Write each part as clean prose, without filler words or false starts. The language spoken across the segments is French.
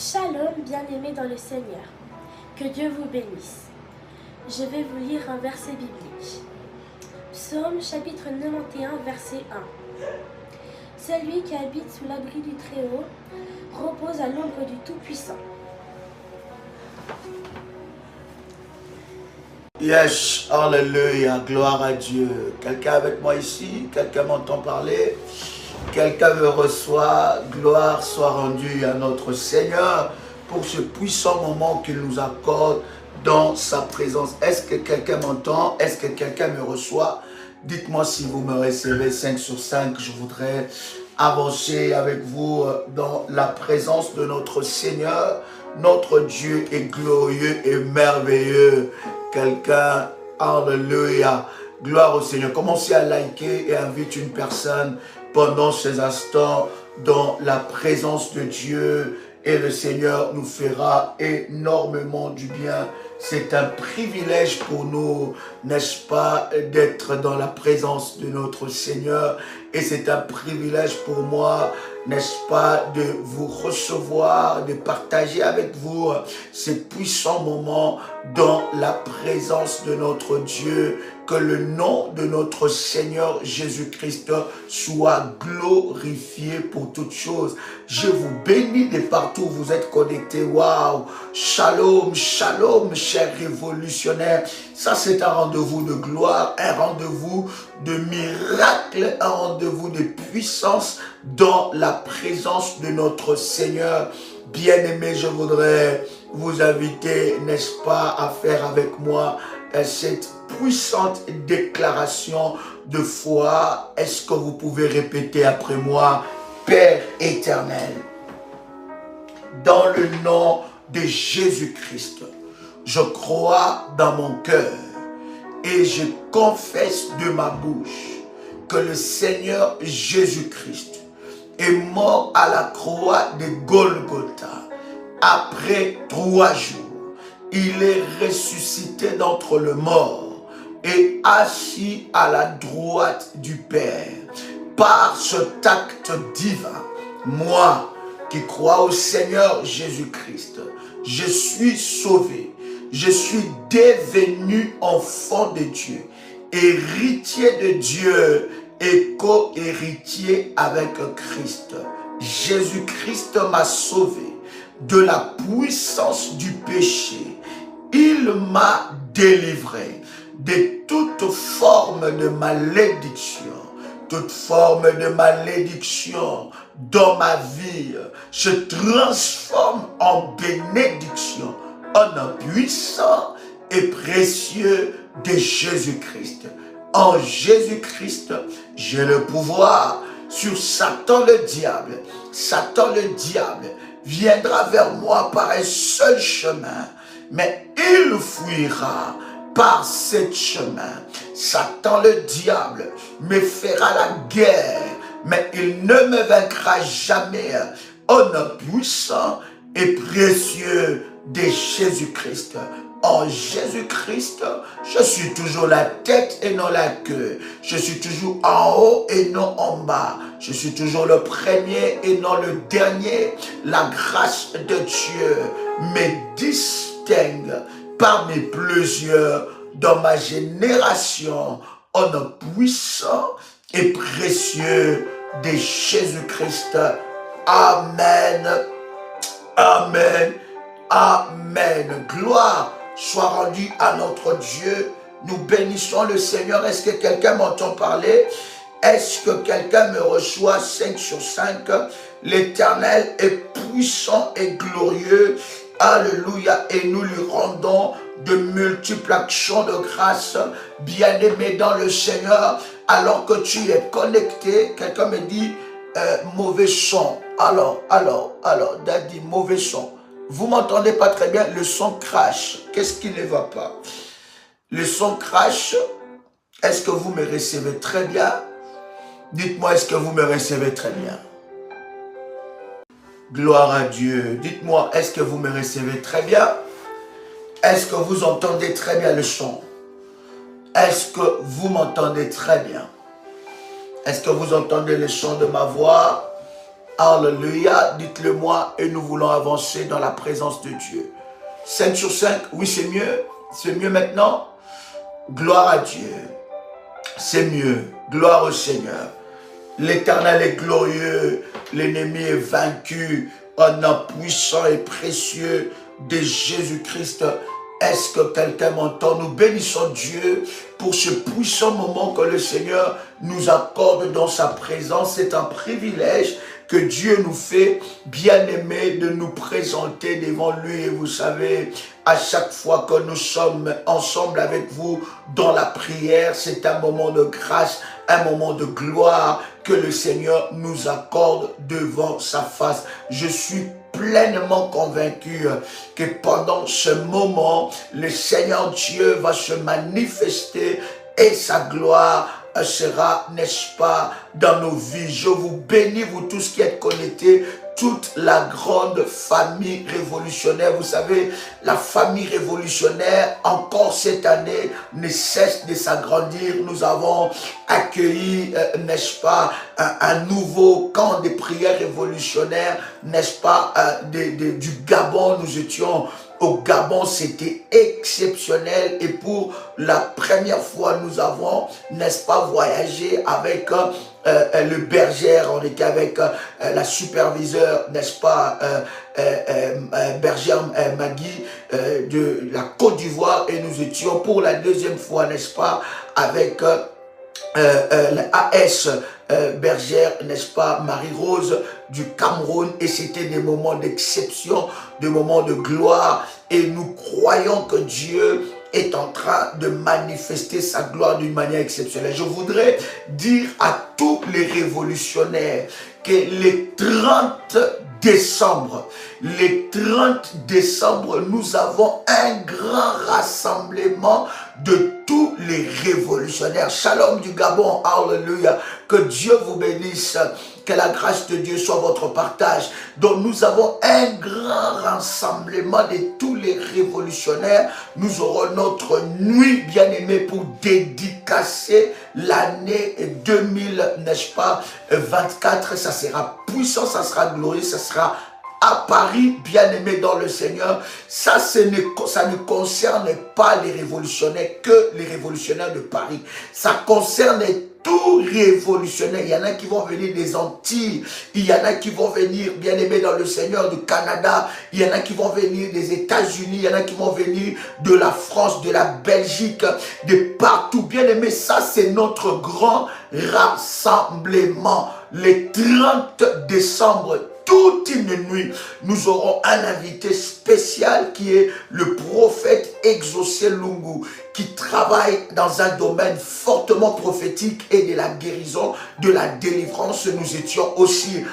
Shalom, bien-aimés dans le Seigneur. Que Dieu vous bénisse. Je vais vous lire un verset biblique. Psaume chapitre 91, verset 1. Celui qui habite sous l'abri du Très-Haut repose à l'ombre du Tout-Puissant. Yes, alléluia, gloire à Dieu. Quelqu'un avec moi ici? Quelqu'un m'entend parler? Quelqu'un me reçoit? Gloire soit rendue à notre Seigneur pour ce puissant moment qu'il nous accorde dans sa présence. Est-ce que quelqu'un m'entend? Est-ce que quelqu'un me reçoit? Dites-moi si vous me recevez 5 sur 5. Je voudrais avancer avec vous dans la présence de notre Seigneur. Notre Dieu est glorieux et merveilleux. Quelqu'un, alléluia, gloire au Seigneur. Commencez à liker et invite une personne pendant ces instants dans la présence de Dieu. Et le Seigneur nous fera énormément du bien. C'est un privilège pour nous, n'est-ce pas, d'être dans la présence de notre Seigneur. Et c'est un privilège pour moi, n'est-ce pas, de vous recevoir, de partager avec vous ces puissants moments dans la présence de notre Dieu. Que le nom de notre Seigneur Jésus-Christ soit glorifié pour toutes choses. Je vous bénis de partout où vous êtes connectés. Waouh! Shalom, shalom, chers révolutionnaires. Ça, c'est un rendez-vous de gloire, un rendez-vous de miracle, un rendez-vous de puissance dans la présence de notre Seigneur. Bien-aimés, je voudrais vous inviter, n'est-ce pas, à faire avec moi cette puissante déclaration de foi. Est-ce que vous pouvez répéter après moi? Père éternel, dans le nom de Jésus-Christ, je crois dans mon cœur et je confesse de ma bouche que le Seigneur Jésus-Christ est mort à la croix de Golgotha. Après 3 jours, il est ressuscité d'entre les morts et assis à la droite du Père. Par cet acte divin, moi qui crois au Seigneur Jésus-Christ, je suis sauvé, je suis devenu enfant de Dieu, héritier de Dieu et co-héritier avec Christ. Jésus-Christ m'a sauvé de la puissance du péché. Il m'a délivré de toute forme de malédiction. Toute forme de malédiction dans ma vie se transforme en bénédiction, en un puissant et précieux de Jésus-Christ. En Jésus-Christ, j'ai le pouvoir sur Satan le diable. Satan le diable viendra vers moi par un seul chemin, mais il fuira par ce chemin. Satan le diable me fera la guerre, mais il ne me vaincra jamais. Au nom puissant et précieux de Jésus-Christ. En Jésus-Christ, je suis toujours la tête et non la queue. Je suis toujours en haut et non en bas. Je suis toujours le premier et non le dernier. La grâce de Dieu me distingue parmi plusieurs dans ma génération. En nom puissant et précieux de Jésus-Christ. Amen. Amen. Amen. Gloire soit rendue à notre Dieu. Nous bénissons le Seigneur. Est-ce que quelqu'un m'entend parler? Est-ce que quelqu'un me reçoit 5 sur 5? L'Éternel est puissant et glorieux. Alléluia. Et nous lui rendons de multiples actions de grâce. Bien-aimé dans le Seigneur, alors que tu es connecté, quelqu'un me dit mauvais son. Alors, Daddy, mauvais son. Vous m'entendez pas très bien, le son crash. Qu'est-ce qui ne va pas? Le son crash. Est-ce que vous me recevez très bien? Dites-moi, est-ce que vous me recevez très bien? Gloire à Dieu. Dites-moi, est-ce que vous me recevez très bien? Est-ce que vous entendez très bien le son? Est-ce que vous m'entendez très bien? Est-ce que vous entendez le son de ma voix? Alléluia. Dites-le moi et nous voulons avancer dans la présence de Dieu. 5 sur 5, oui c'est mieux. C'est mieux maintenant. Gloire à Dieu. C'est mieux. Gloire au Seigneur. L'Éternel est glorieux. L'ennemi est vaincu. Au nom puissant et précieux de Jésus-Christ. Est-ce que quelqu'un m'entend? Nous bénissons Dieu pour ce puissant moment que le Seigneur nous accorde dans sa présence. C'est un privilège que Dieu nous fait, bien-aimés, de nous présenter devant lui. Et vous savez, à chaque fois que nous sommes ensemble avec vous dans la prière, c'est un moment de grâce, un moment de gloire que le Seigneur nous accorde devant sa face. Je suis pleinement convaincu que pendant ce moment, le Seigneur Dieu va se manifester et sa gloire sera, n'est-ce pas, dans nos vies. Je vous bénis, vous tous qui êtes connectés, toute la grande famille révolutionnaire. Vous savez, la famille révolutionnaire, encore cette année, ne cesse de s'agrandir. Nous avons accueilli, n'est-ce pas, un nouveau camp de prière révolutionnaire, n'est-ce pas, du Gabon. Nous étions au Gabon, c'était exceptionnel et pour la première fois, nous avons, n'est-ce pas, voyagé avec le bergère. On était avec la superviseure, n'est-ce pas, bergère Magui de la Côte d'Ivoire, et nous étions pour la deuxième fois, n'est-ce pas, avec la AS bergère, n'est-ce pas, Marie-Rose du Cameroun, et c'était des moments d'exception, des moments de gloire, et nous croyons que Dieu est en train de manifester sa gloire d'une manière exceptionnelle. Je voudrais dire à tous les révolutionnaires que les 30 décembre, nous avons un grand rassemblement de tous les révolutionnaires. Shalom du Gabon, alléluia. Que Dieu vous bénisse, que la grâce de Dieu soit votre partage. Donc nous avons un grand rassemblement de tous les révolutionnaires. Nous aurons notre nuit bien-aimée pour dédicacer l'année 2000, n'est-ce pas, 24. Ça sera puissant, ça sera glorieux, ça sera à Paris, bien-aimés dans le Seigneur. Ça ne concerne pas les révolutionnaires, que les révolutionnaires de Paris. Ça concerne tous révolutionnaires. Il y en a qui vont venir des Antilles, il y en a qui vont venir, bien-aimés dans le Seigneur, du Canada, il y en a qui vont venir des États-Unis, il y en a qui vont venir de la France, de la Belgique, de partout. Bien-aimés, ça c'est notre grand rassemblement. Le 30 décembre, toute une nuit, nous aurons un invité spécial qui est le prophète Exaucé Lungu, qui travaille dans un domaine fortement prophétique et de la guérison, de la délivrance. Nous étions aussi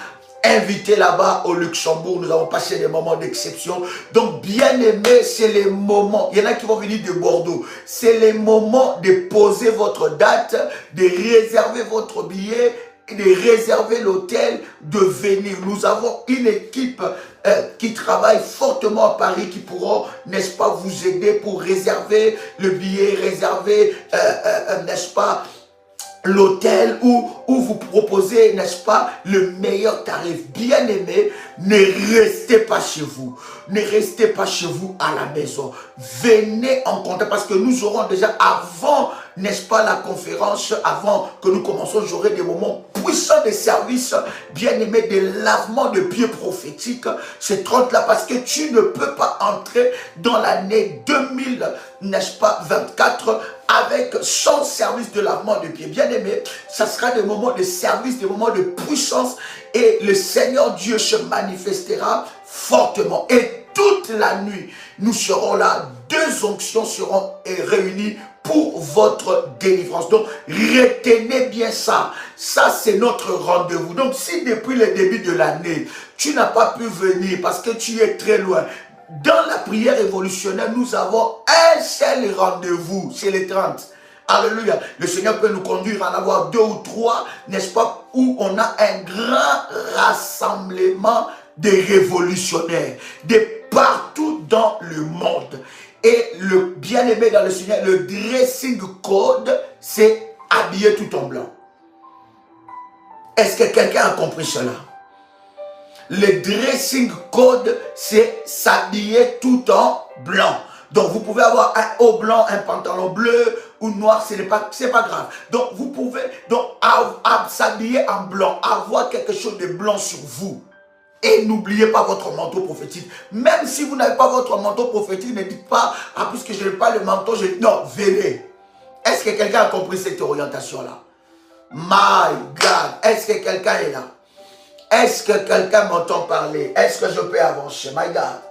invités là-bas au Luxembourg. Nous avons passé des moments d'exception. Donc, bien aimé, c'est les moments. Il y en a qui vont venir de Bordeaux. C'est les moments de poser votre date, de réserver votre billet, de réserver l'hôtel, de venir. Nous avons une équipe qui travaille fortement à Paris, qui pourront, n'est-ce pas, vous aider pour réserver le billet, réserver, n'est-ce pas, l'hôtel ou vous proposer, n'est-ce pas, le meilleur tarif. Bien aimé, ne restez pas chez vous. Ne restez pas chez vous à la maison. Venez en contact parce que nous aurons déjà avant, n'est-ce pas, la conférence, avant que nous commençons, j'aurai des moments puissants de service, bien aimé, de lavement de pieds prophétiques. C'est 30 là parce que tu ne peux pas entrer dans l'année 2000, n'est-ce pas, 24 avec son service de lavement de pieds. Bien aimé, ça sera des moments de service, des moments de puissance et le Seigneur Dieu se manifestera fortement. Et toute la nuit, nous serons là, 2 onctions seront réunies pour votre délivrance. Donc, retenez bien ça. Ça, c'est notre rendez-vous. Donc, si depuis le début de l'année, tu n'as pas pu venir parce que tu es très loin, dans la prière révolutionnaire, nous avons un seul rendez-vous, c'est les 30. Alléluia. Le Seigneur peut nous conduire à en avoir 2 ou 3, n'est-ce pas, où on a un grand rassemblement des révolutionnaires, de partout dans le monde. Et le bien-aimé dans le Seigneur, le dressing code, c'est habiller tout en blanc. Est-ce que quelqu'un a compris cela? le dressing code, c'est s'habiller tout en blanc. Donc vous pouvez avoir un haut blanc, un pantalon bleu ou noir, c'est pas grave. Donc vous pouvez s'habiller en blanc, avoir quelque chose de blanc sur vous. Et n'oubliez pas votre manteau prophétique. Même si vous n'avez pas votre manteau prophétique, ne dites pas, ah, puisque je n'ai pas le manteau, non, venez. Est-ce que quelqu'un a compris cette orientation-là? My God, est-ce que quelqu'un est là? Est-ce que quelqu'un m'entend parler? Est-ce que je peux avancer? My God.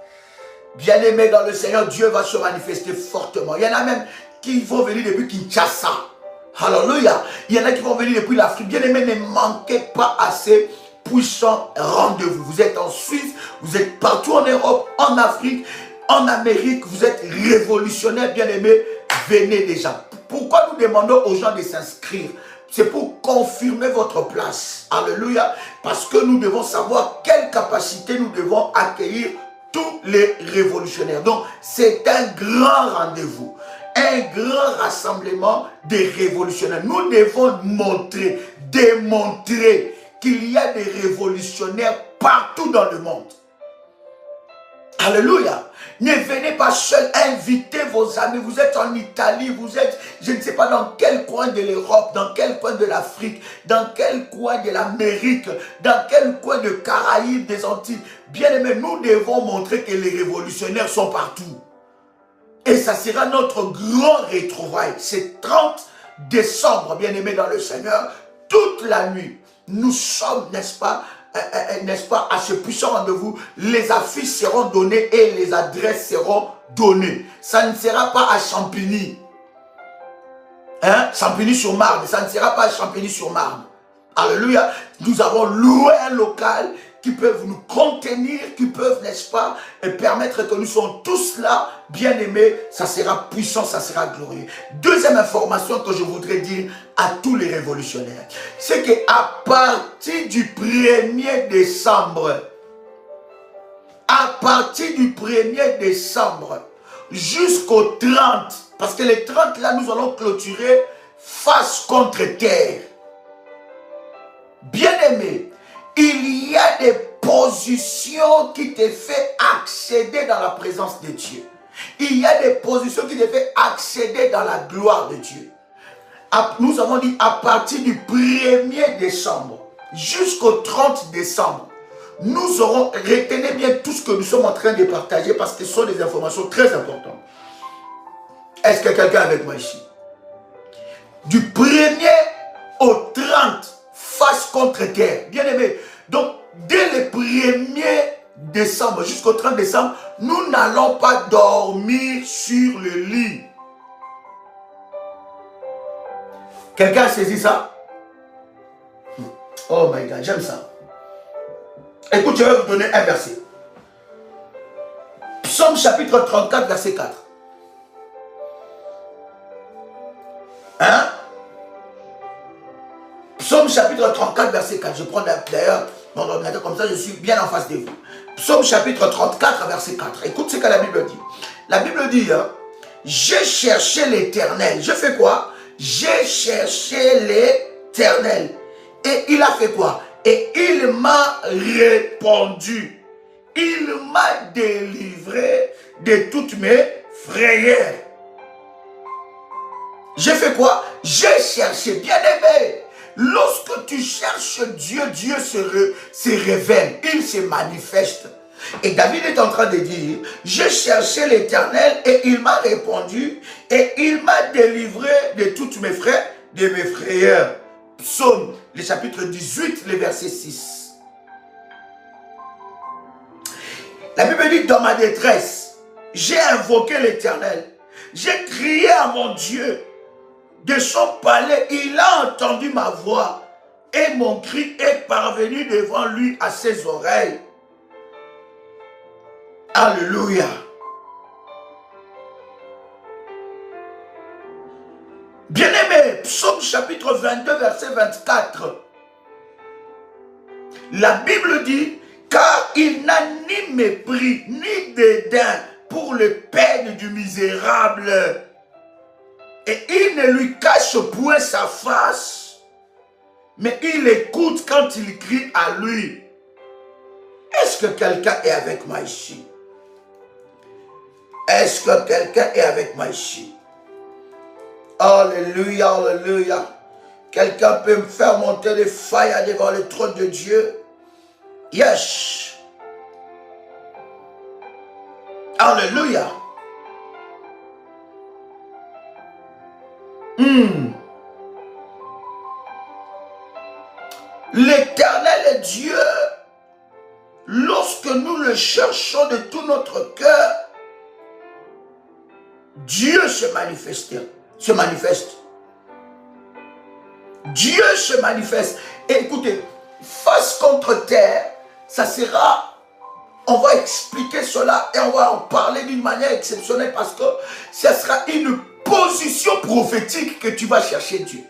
Bien-aimé dans le Seigneur, Dieu va se manifester fortement. Il y en a même qui vont venir depuis Kinshasa. Alléluia. Il y en a qui vont venir depuis l'Afrique. Bien-aimé, ne manquez pas assez puissant rendez-vous. Vous êtes en Suisse, vous êtes partout en Europe, en Afrique, en Amérique. Vous êtes révolutionnaires, bien-aimés. Venez déjà. Pourquoi nous demandons aux gens de s'inscrire? C'est pour confirmer votre place. Alléluia. Parce que nous devons savoir quelle capacité nous devons accueillir tous les révolutionnaires. Donc, c'est un grand rendez-vous. Un grand rassemblement des révolutionnaires. Nous devons montrer, démontrer qu'il y a des révolutionnaires partout dans le monde. Alléluia. Ne venez pas seul, invitez vos amis. Vous êtes en Italie, vous êtes, je ne sais pas dans quel coin de l'Europe, dans quel coin de l'Afrique, dans quel coin de l'Amérique, dans quel coin de Caraïbes, des Antilles. Bien aimé, nous devons montrer que les révolutionnaires sont partout. Et ça sera notre grand retrouvaille. C'est 30 décembre, bien aimé dans le Seigneur, toute la nuit. Nous sommes, n'est-ce pas, à ce puissant rendez-vous. Les affiches seront données et les adresses seront données. Ça ne sera pas à Champigny. Hein? Champigny-sur-Marne. Ça ne sera pas à Champigny-sur-Marne. Alléluia. Nous avons loué un local qui peuvent nous contenir, qui peuvent, n'est-ce pas, permettre que nous soyons tous là, bien aimés. Ça sera puissant, ça sera glorieux. Deuxième information que je voudrais dire à tous les révolutionnaires, c'est qu'à partir du 1er décembre, jusqu'au 30, parce que les 30 là, nous allons clôturer face contre terre. Bien aimé, il y a des positions qui te font accéder dans la présence de Dieu. Il y a des positions qui te font accéder dans la gloire de Dieu. Nous avons dit à partir du 1er décembre jusqu'au 30 décembre, nous aurons, retenez bien tout ce que nous sommes en train de partager parce que ce sont des informations très importantes. Est-ce que quelqu'un est avec moi ici? Du 1er au 30, face contre terre. Bien aimé. Donc, dès le 1er décembre jusqu'au 30 décembre, nous n'allons pas dormir sur le lit. Quelqu'un a saisi ça? Oh my God, j'aime ça. Écoute, je vais vous donner un verset. Psaume chapitre 34, verset 4. Hein? Psaume chapitre 34, verset 4. Je prends d'ailleurs mon ordinateur comme ça, je suis bien en face de vous. Psaume chapitre 34, verset 4. Écoute ce que la Bible dit. La Bible dit, hein, j'ai cherché l'Éternel. Je fais quoi? J'ai cherché l'Éternel. Et il a fait quoi? Et il m'a répondu. Il m'a délivré de toutes mes frayeurs. J'ai fait quoi? J'ai cherché. Bien aimé. Lorsque tu cherches Dieu, Dieu se révèle, il se manifeste. Et David est en train de dire, j'ai cherché l'Éternel et il m'a répondu et il m'a délivré de toutes mes frayeurs. Psaume, le chapitre 18, le verset 6. La Bible dit, dans ma détresse, j'ai invoqué l'Éternel, j'ai crié à mon Dieu. De son palais, il a entendu ma voix et mon cri est parvenu devant lui à ses oreilles. Alléluia. Bien-aimé, Psaume chapitre 22, verset 24. La Bible dit, car il n'a ni mépris, ni dédain pour les peines du misérable. Et il ne lui cache point sa face, mais il écoute quand il crie à lui. Est-ce que quelqu'un est avec moi ici? Est-ce que quelqu'un est avec moi ici? Alléluia, alléluia. Quelqu'un peut me faire monter les failles devant le trône de Dieu? Yes. Alléluia. L'Éternel est Dieu. Lorsque nous le cherchons de tout notre cœur, Dieu se manifeste. Dieu se manifeste. Et écoutez, face contre terre, ça sera, on va expliquer cela et on va en parler d'une manière exceptionnelle parce que ça sera une position prophétique que tu vas chercher Dieu.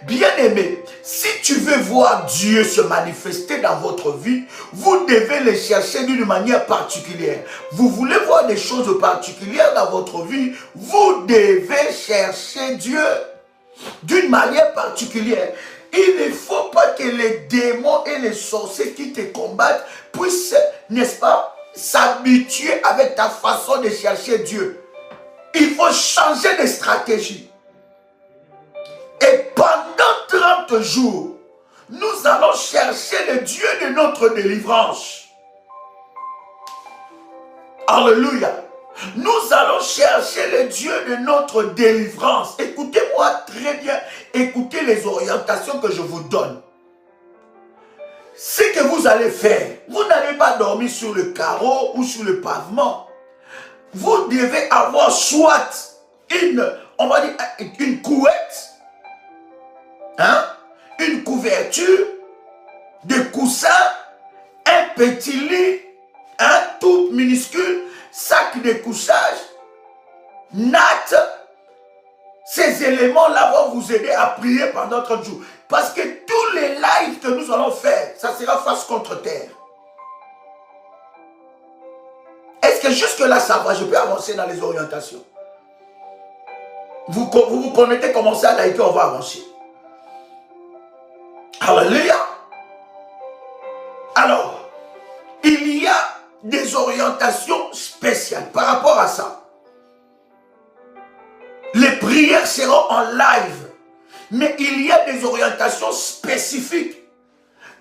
Bien-aimé, si tu veux voir Dieu se manifester dans votre vie, vous devez le chercher d'une manière particulière. Vous voulez voir des choses particulières dans votre vie, vous devez chercher Dieu d'une manière particulière. Il ne faut pas que les démons et les sorciers qui te combattent puissent, n'est-ce pas, s'habituer avec ta façon de chercher Dieu. Il faut changer de stratégie. Et pendant 30 jours, nous allons chercher le Dieu de notre délivrance. Alléluia. Nous allons chercher le Dieu de notre délivrance. Écoutez-moi très bien. Écoutez les orientations que je vous donne. Ce que vous allez faire, vous n'allez pas dormir sur le carreau ou sur le pavement. Vous devez avoir soit on va dire, une couette, une couverture, des coussins, un petit lit, tout minuscule, sac de couchage, natte. Ces éléments-là vont vous aider à prier pendant 30 jours. Parce que tous les lives que nous allons faire, ça sera face contre terre. Est-ce que jusque-là, ça va? Je peux avancer dans les orientations. Vous vous connectez, commencez à liker, on va avancer. Alléluia. Alors, il y a des orientations spéciales par rapport à ça. Les prières seront en live, mais il y a des orientations spécifiques.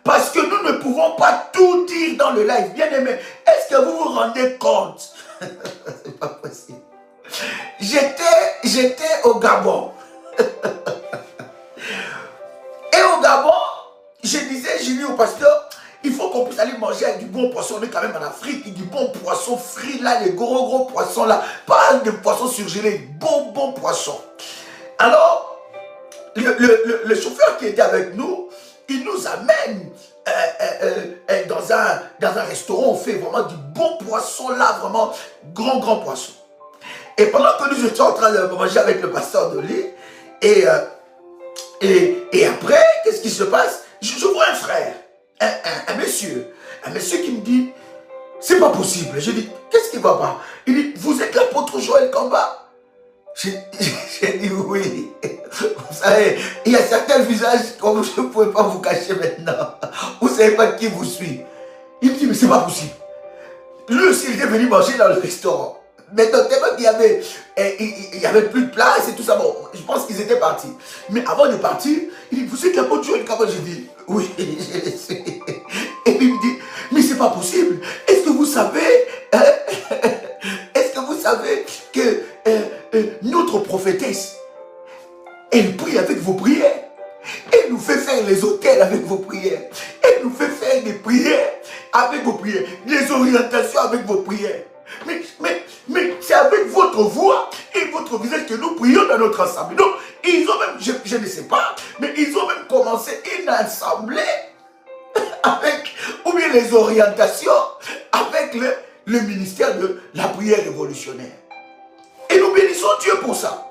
Parce que nous ne pouvons pas tout dire dans le live. Bien aimé, est-ce que vous vous rendez compte? C'est pas possible. J'étais au Gabon. Et au Gabon, j'ai dit au pasteur, il faut qu'on puisse aller manger avec du bon poisson. On est quand même en Afrique, du bon poisson frit là, les gros poissons là. Pas de poissons surgelés, bon poisson. Alors, le chauffeur qui était avec nous, il nous amène dans un restaurant. On fait vraiment du bon poisson là, vraiment grand poisson. Et pendant que nous étions en train de manger avec le pasteur Dolly, et après, qu'est-ce qui se passe? Je vois un frère, un monsieur qui me dit, c'est pas possible. Je dis, qu'est-ce qui va pas? Il dit, vous êtes l'apôtre Joël Kamba? J'ai dit oui. Vous savez, il y a certains visages que je ne pouvais pas vous cacher maintenant. Vous ne savez pas qui vous suit. Il me dit, mais c'est pas possible. Lui aussi, il était venu manger dans le restaurant. Mais donc, tellement qu'il y avait plus de place et tout ça. Bon, je pense qu'ils étaient partis. Mais avant de partir, il dit, vous êtes l'apôtre Joël Kamba? J'ai dit, oui, je le suis. Et puis il me dit, mais c'est pas possible. Est-ce que vous savez, que notre prophétesse, elle prie avec vos prières. Elle nous fait faire les hôtels avec vos prières. Elle nous fait faire des prières avec vos prières. Des orientations avec vos prières. Mais c'est avec votre voix et votre visage que nous prions dans notre assemblée. Donc, ils ont même, je ne sais pas, mais ils ont même commencé une assemblée avec, ou bien les orientations, avec le ministère de la prière révolutionnaire. Et nous bénissons Dieu pour ça.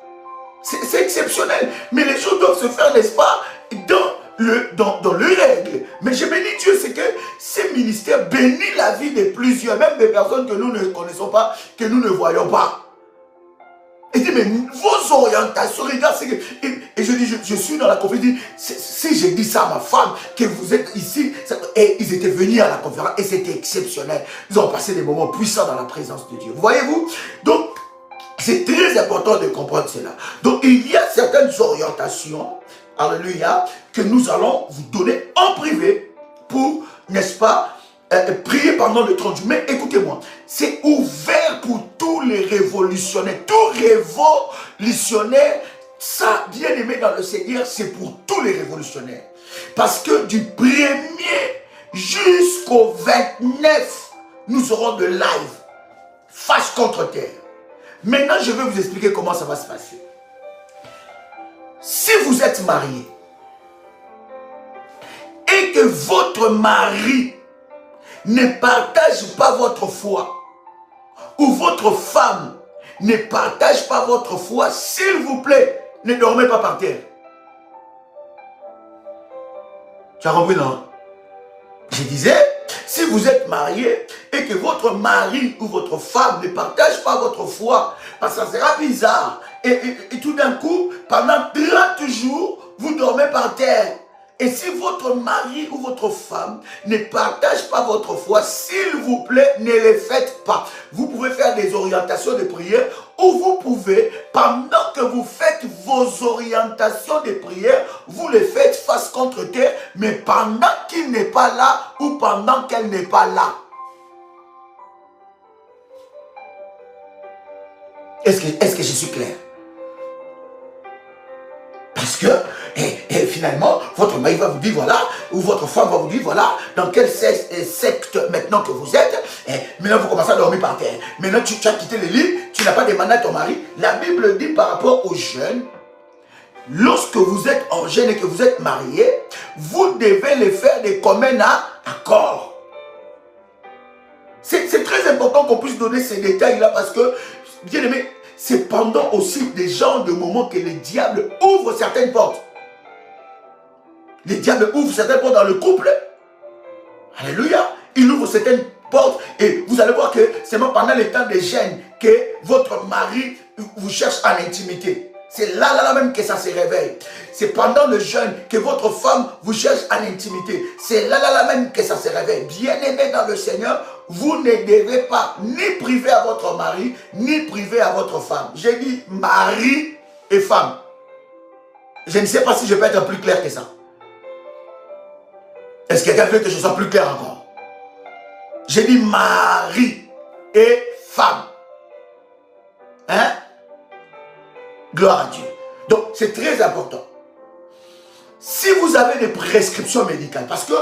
C'est exceptionnel. Mais les choses doivent se faire, n'est-ce pas, dans le règle. Mais je bénis Dieu, c'est que ces ministères bénissent la vie de plusieurs, même des personnes que nous ne connaissons pas, que nous ne voyons pas. Il dit, mais vos orientations, regarde, et je dis, je suis dans la conférence, si j'ai dit ça à ma femme, que vous êtes ici, et ils étaient venus à la conférence, et c'était exceptionnel. Ils ont passé des moments puissants dans la présence de Dieu. Voyez-vous? Donc, c'est très important de comprendre cela. Donc, il y a certaines orientations, alléluia, que nous allons vous donner en privé pour, n'est-ce pas, prier pendant le 30 jours. Mais écoutez-moi, c'est ouvert pour tous les révolutionnaires. Tout révolutionnaire, ça, bien aimé dans le Seigneur, c'est pour tous les révolutionnaires. Parce que du 1er jusqu'au 29, nous aurons de live, face contre terre. Maintenant, je vais vous expliquer comment ça va se passer. Si vous êtes marié et que votre mari ne partage pas votre foi, ou votre femme ne partage pas votre foi, s'il vous plaît, ne dormez pas par terre. Tu as compris, non? Je disais, si vous êtes marié et que votre mari ou votre femme ne partage pas votre foi, parce que ça sera bizarre, et tout d'un coup, pendant 30 jours, vous dormez par terre. Et si votre mari ou votre femme ne partage pas votre foi, s'il vous plaît, ne les faites pas. Vous pouvez faire des orientations de prière ou vous pouvez, pendant que vous faites vos orientations de prière, vous les faites face contre terre, mais pendant qu'il n'est pas là ou pendant qu'elle n'est pas là. Est-ce que je suis clair? Parce que, et finalement, votre mari va vous dire, voilà, ou votre femme va vous dire, voilà, dans quelle secte maintenant que vous êtes, maintenant vous commencez à dormir par terre. Maintenant tu as quitté le lit, tu n'as pas demandé à ton mari. La Bible dit par rapport aux jeunes, lorsque vous êtes en jeune et que vous êtes marié, vous devez les faire des communs accords. C'est très important qu'on puisse donner ces détails-là parce que, bien aimé, c'est pendant aussi des genres de moments que le diable ouvre certaines portes. Le diable ouvre certaines portes dans le couple. Alléluia. Il ouvre certaines portes et vous allez voir que c'est même pendant les temps de jeûne que votre mari vous cherche en intimité. C'est là même que ça se réveille. C'est pendant le jeûne que votre femme vous cherche en intimité. C'est là même que ça se réveille. Bien-aimés dans le Seigneur, vous ne devez pas ni priver à votre mari, ni priver à votre femme. J'ai dit mari et femme. Je ne sais pas si je peux être plus clair que ça. Est-ce que quelqu'un veut que je sois plus clair encore? J'ai dit mari et femme. Hein? Gloire à Dieu. Donc, c'est très important. Si vous avez des prescriptions médicales, parce que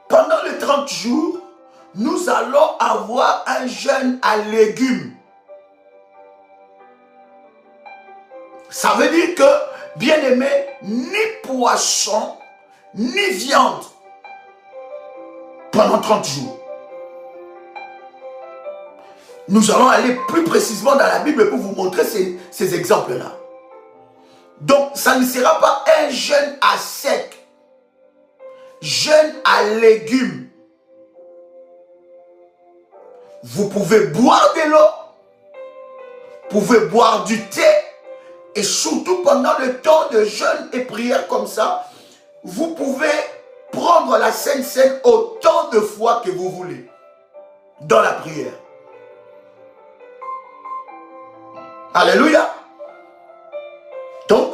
pendant les 30 jours, nous allons avoir un jeûne à légumes. Ça veut dire que, bien aimé, ni poisson, ni viande pendant 30 jours. Nous allons aller plus précisément dans la Bible pour vous montrer ces exemples-là. Donc, ça ne sera pas un jeûne à sec, jeûne à légumes. Vous pouvez boire de l'eau, vous pouvez boire du thé, et surtout pendant le temps de jeûne et prière comme ça, vous pouvez prendre la Sainte Seine autant de fois que vous voulez dans la prière. Alléluia. Donc,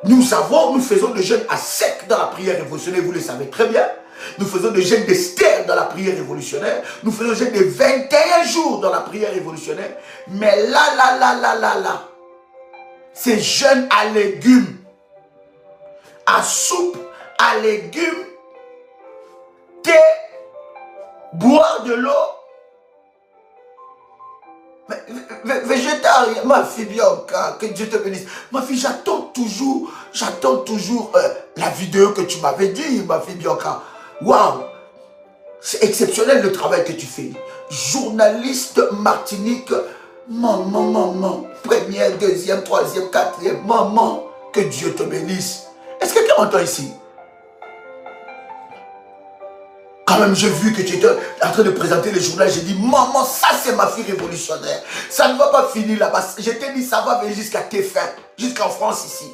nous faisons le jeûne à sec dans la prière révolutionnaire, vous le savez très bien. Nous faisons le jeûne d'Esther dans la prière révolutionnaire. Nous faisons le jeûne de 21 jours dans la prière révolutionnaire. Mais là, c'est jeûne à légumes, à soupe, à légumes, thé, boire de l'eau. Végétarien, ma fille Bianca, que Dieu te bénisse. Ma fille, j'attends toujours la vidéo que tu m'avais dit, ma fille Bianca. Waouh, c'est exceptionnel le travail que tu fais. Journaliste Martinique, maman, première, deuxième, troisième, quatrième, maman, que Dieu te bénisse. Est-ce que quelqu'un m'entend ici? Quand même, j'ai vu que tu étais en train de présenter le journal. J'ai dit, maman, ça c'est ma fille révolutionnaire. Ça ne va pas finir là-bas. Je t'ai dit, ça va venir jusqu'à tes fins, jusqu'en France ici.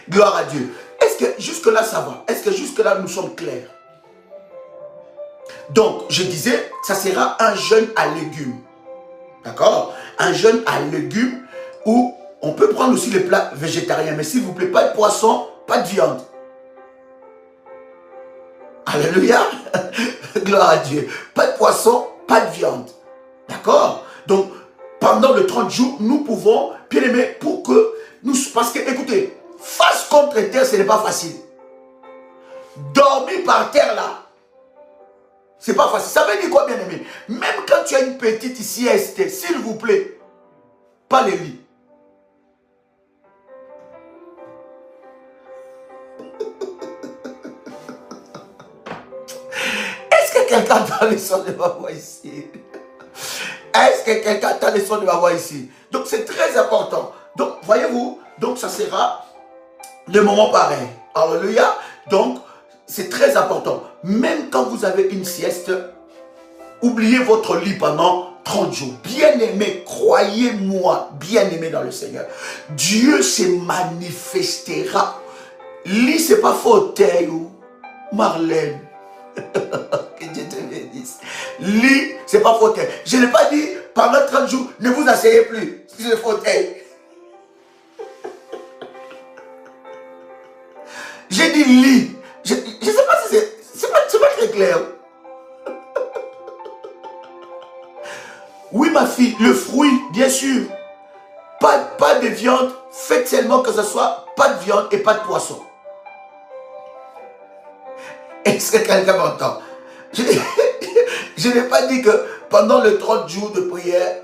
Gloire à Dieu. Est-ce que jusque-là ça va? Est-ce que jusque-là nous sommes clairs? Donc, je disais, ça sera un jeûne à légumes. D'accord? Un jeûne à légumes où on peut prendre aussi les plats végétariens. Mais s'il vous plaît, pas de poisson, pas de viande. Alléluia. Gloire à Dieu. Pas de poisson, pas de viande. D'accord? Donc, pendant les 30 jours, nous pouvons, bien aimer, pour que nous... Parce que, écoutez, face contre terre, ce n'est pas facile. Dormir par terre, là, c'est pas facile. Ça veut dire quoi, bien aimé? Même quand tu as une petite sieste, s'il vous plaît, pas les lits. Est-ce que quelqu'un entend le son de ma voix ici? Est-ce que quelqu'un entend le son de ma voix ici? Donc c'est très important. Donc voyez-vous, donc ça sera le moment pareil. Alléluia. Donc c'est très important. Même quand vous avez une sieste, oubliez votre lit pendant 30 jours. Bien-aimé, croyez-moi, bien-aimé dans le Seigneur. Dieu se manifestera. Lit, c'est pas fauteuil ou Marlène. Que Dieu te bénisse. Lit, c'est pas fauteuil. Je n'ai pas dit pendant 30 jours, ne vous asseyez plus sur le fauteuil. J'ai dit lit. Je ne sais pas si c'est pas très clair. Oui, ma fille, le fruit, bien sûr. Pas de viande. Faites seulement que ce soit pas de viande et pas de poisson. Est-ce que quelqu'un m'entend? Je n'ai pas dit que pendant les 30 jours de prière,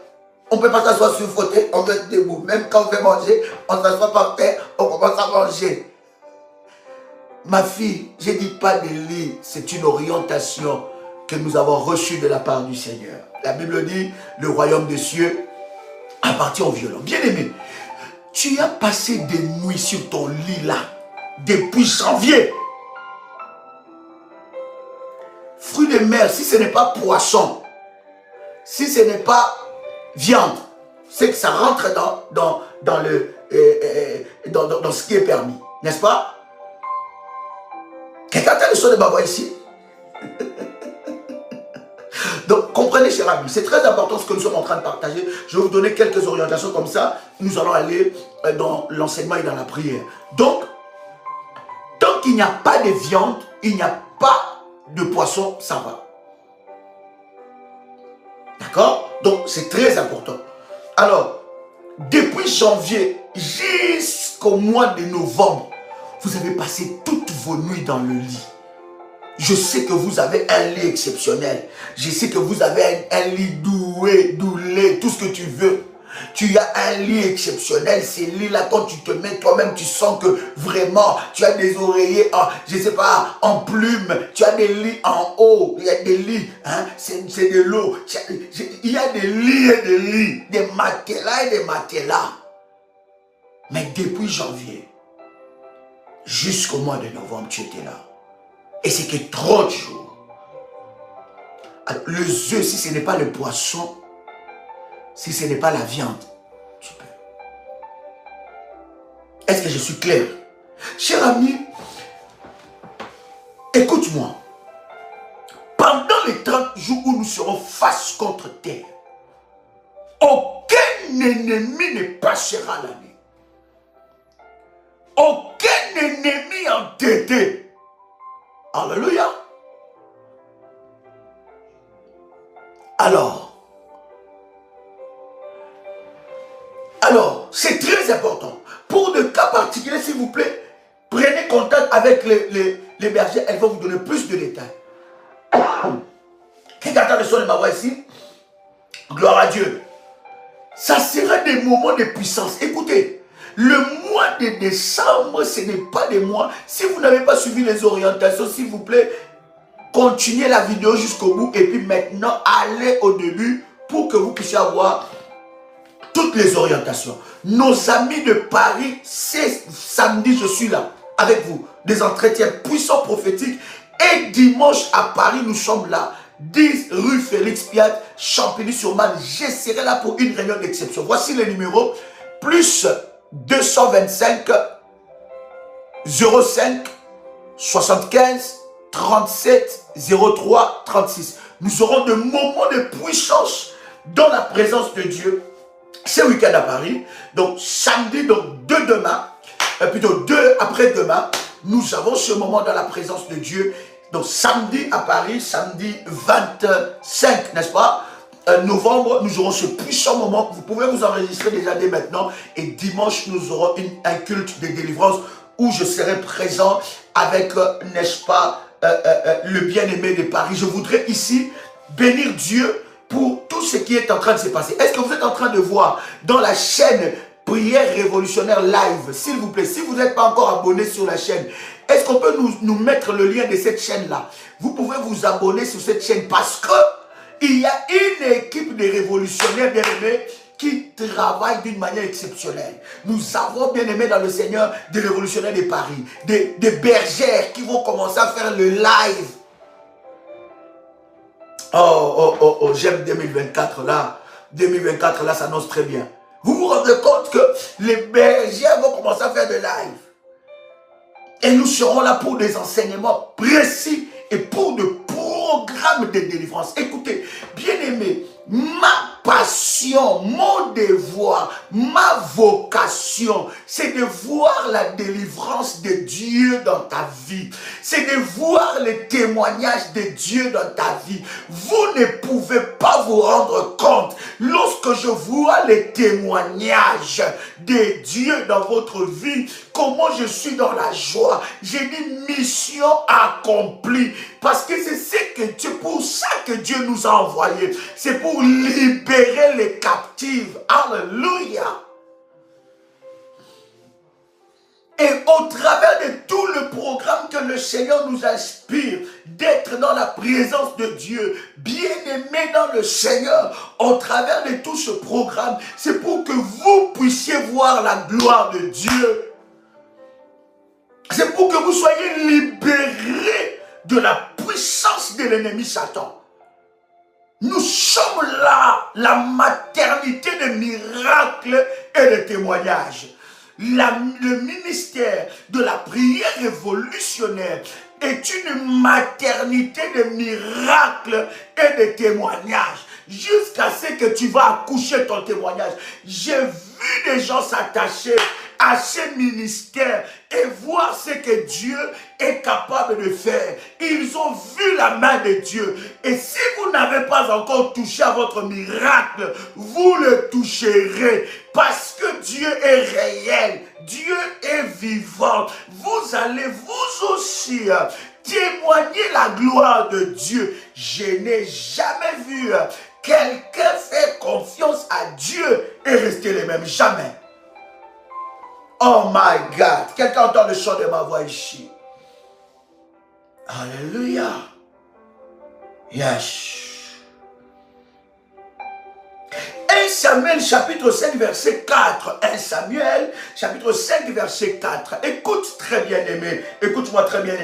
on ne peut pas s'asseoir sur le fauteuil, on peut être debout. Même quand on veut manger, on s'assoit par terre, on commence à manger. Ma fille, je ne dis pas de lit, c'est une orientation que nous avons reçue de la part du Seigneur. La Bible dit, le royaume des cieux appartient aux violents. Bien-aimé, tu as passé des nuits sur ton lit là, depuis janvier. Fruits de mer, si ce n'est pas poisson, si ce n'est pas viande, c'est que ça rentre dans ce qui est permis. N'est-ce pas? Quelqu'un a le son de ma voix ici? Donc, comprenez, chers amis, c'est très important ce que nous sommes en train de partager. Je vais vous donner quelques orientations comme ça. Nous allons aller dans l'enseignement et dans la prière. Donc, tant qu'il n'y a pas de viande, il n'y a pas de poisson, ça va. D'accord? Donc, c'est très important. Alors, depuis janvier jusqu'au mois de novembre, vous avez passé toutes vos nuits dans le lit. Je sais que vous avez un lit exceptionnel. Je sais que vous avez un lit doué, doulé, tout ce que tu veux. Tu as un lit exceptionnel. Ces lits-là, quand tu te mets toi-même, tu sens que vraiment, tu as des oreillers, je ne sais pas, en plume. Tu as des lits en haut. Il y a des lits, hein, c'est de l'eau. Il y a des lits et des lits, des matelas et des matelas. Mais depuis janvier, jusqu'au mois de novembre, tu étais là. Et c'est que 30 jours. Alors, les œufs, si ce n'est pas le poisson, si ce n'est pas la viande, tu peux. Est-ce que je suis clair? Cher ami, écoute-moi. Pendant les 30 jours où nous serons face contre terre, aucun ennemi ne passera la nuit. Aucun ennemi entêté. Alléluia. Alors, c'est très important. Pour de cas particuliers, s'il vous plaît, prenez contact avec les bergers. Elles vont vous donner plus de détails. Quelqu'un entend le son de ma voix ici? Gloire à Dieu. Ça sera des moments de puissance. Écoutez. Le mois de décembre, ce n'est pas des mois. Si vous n'avez pas suivi les orientations, s'il vous plaît, continuez la vidéo jusqu'au bout. Et puis maintenant, allez au début pour que vous puissiez avoir toutes toutes les orientations. Nos amis de Paris, c'est samedi, je suis là avec vous. Des entretiens puissants prophétiques. Et dimanche à Paris, nous sommes là. 10 rue Félix Piat, Champigny-sur-Marne. Je serai là pour une réunion d'exception. Voici les numéros. Plus 225 05 75 37 03 36. Nous aurons de moments de puissance dans la présence de Dieu ce week-end à Paris. Donc samedi, donc plutôt 2 après-demain, nous avons ce moment dans la présence de Dieu. Donc samedi à Paris, samedi 25, n'est-ce pas, novembre, nous aurons ce puissant moment. Vous pouvez vous enregistrer déjà dès maintenant. Et dimanche, nous aurons un culte de délivrance où je serai présent avec, n'est-ce pas, le bien-aimé de Paris. Je voudrais ici bénir Dieu pour tout ce qui est en train de se passer. Est-ce que vous êtes en train de voir dans la chaîne Prière Révolutionnaire Live, s'il vous plaît, si vous n'êtes pas encore abonné sur la chaîne, est-ce qu'on peut nous mettre le lien de cette chaîne-là? Vous pouvez vous abonner sur cette chaîne parce que il y a une équipe de révolutionnaires bien-aimés qui travaillent d'une manière exceptionnelle. Nous avons bien-aimés dans le Seigneur des révolutionnaires de Paris, des bergères qui vont commencer à faire le live. Oh, j'aime 2024 là. 2024 là, ça annonce très bien. Vous vous rendez compte que les bergers vont commencer à faire de live. Et nous serons là pour des enseignements précis et pour de programmes de délivrance. Écoutez, bien-aimés, ma passion, mon devoir, ma vocation, c'est de voir la délivrance de Dieu dans ta vie. C'est de voir les témoignages de Dieu dans ta vie. Vous ne pouvez pas vous rendre compte lorsque je vois les témoignages de Dieu dans votre vie, comment je suis dans la joie. J'ai dit mission accomplie. Parce que c'est pour ça que Dieu nous a envoyés. C'est pour libérer les captifs. Alléluia. Et au travers de tout le programme que le Seigneur nous inspire, d'être dans la présence de Dieu, bien-aimé dans le Seigneur, au travers de tout ce programme, c'est pour que vous puissiez voir la gloire de Dieu. C'est pour que vous soyez libérés de la puissance de l'ennemi Satan. Nous sommes là, la maternité de miracles et de témoignages. Le ministère de la prière révolutionnaire est une maternité de miracles et de témoignages. Jusqu'à ce que tu vas accoucher ton témoignage. J'ai vu des gens s'attacher à ce ministère et voir ce que Dieu est capable de faire. Ils ont vu la main de Dieu. Et si vous n'avez pas encore touché à votre miracle, vous le toucherez. Parce que Dieu est réel. Dieu est vivant. Vous allez vous aussi témoigner la gloire de Dieu. Je n'ai jamais vu quelqu'un faire confiance à Dieu et rester le même. Jamais. Oh my God. Quelqu'un entend le chant de ma voix ici. Alléluia. Yes. 1 Samuel chapitre 5 verset 4. 1 Samuel chapitre 5 verset 4. Écoute très bien aimé. Écoute-moi très bien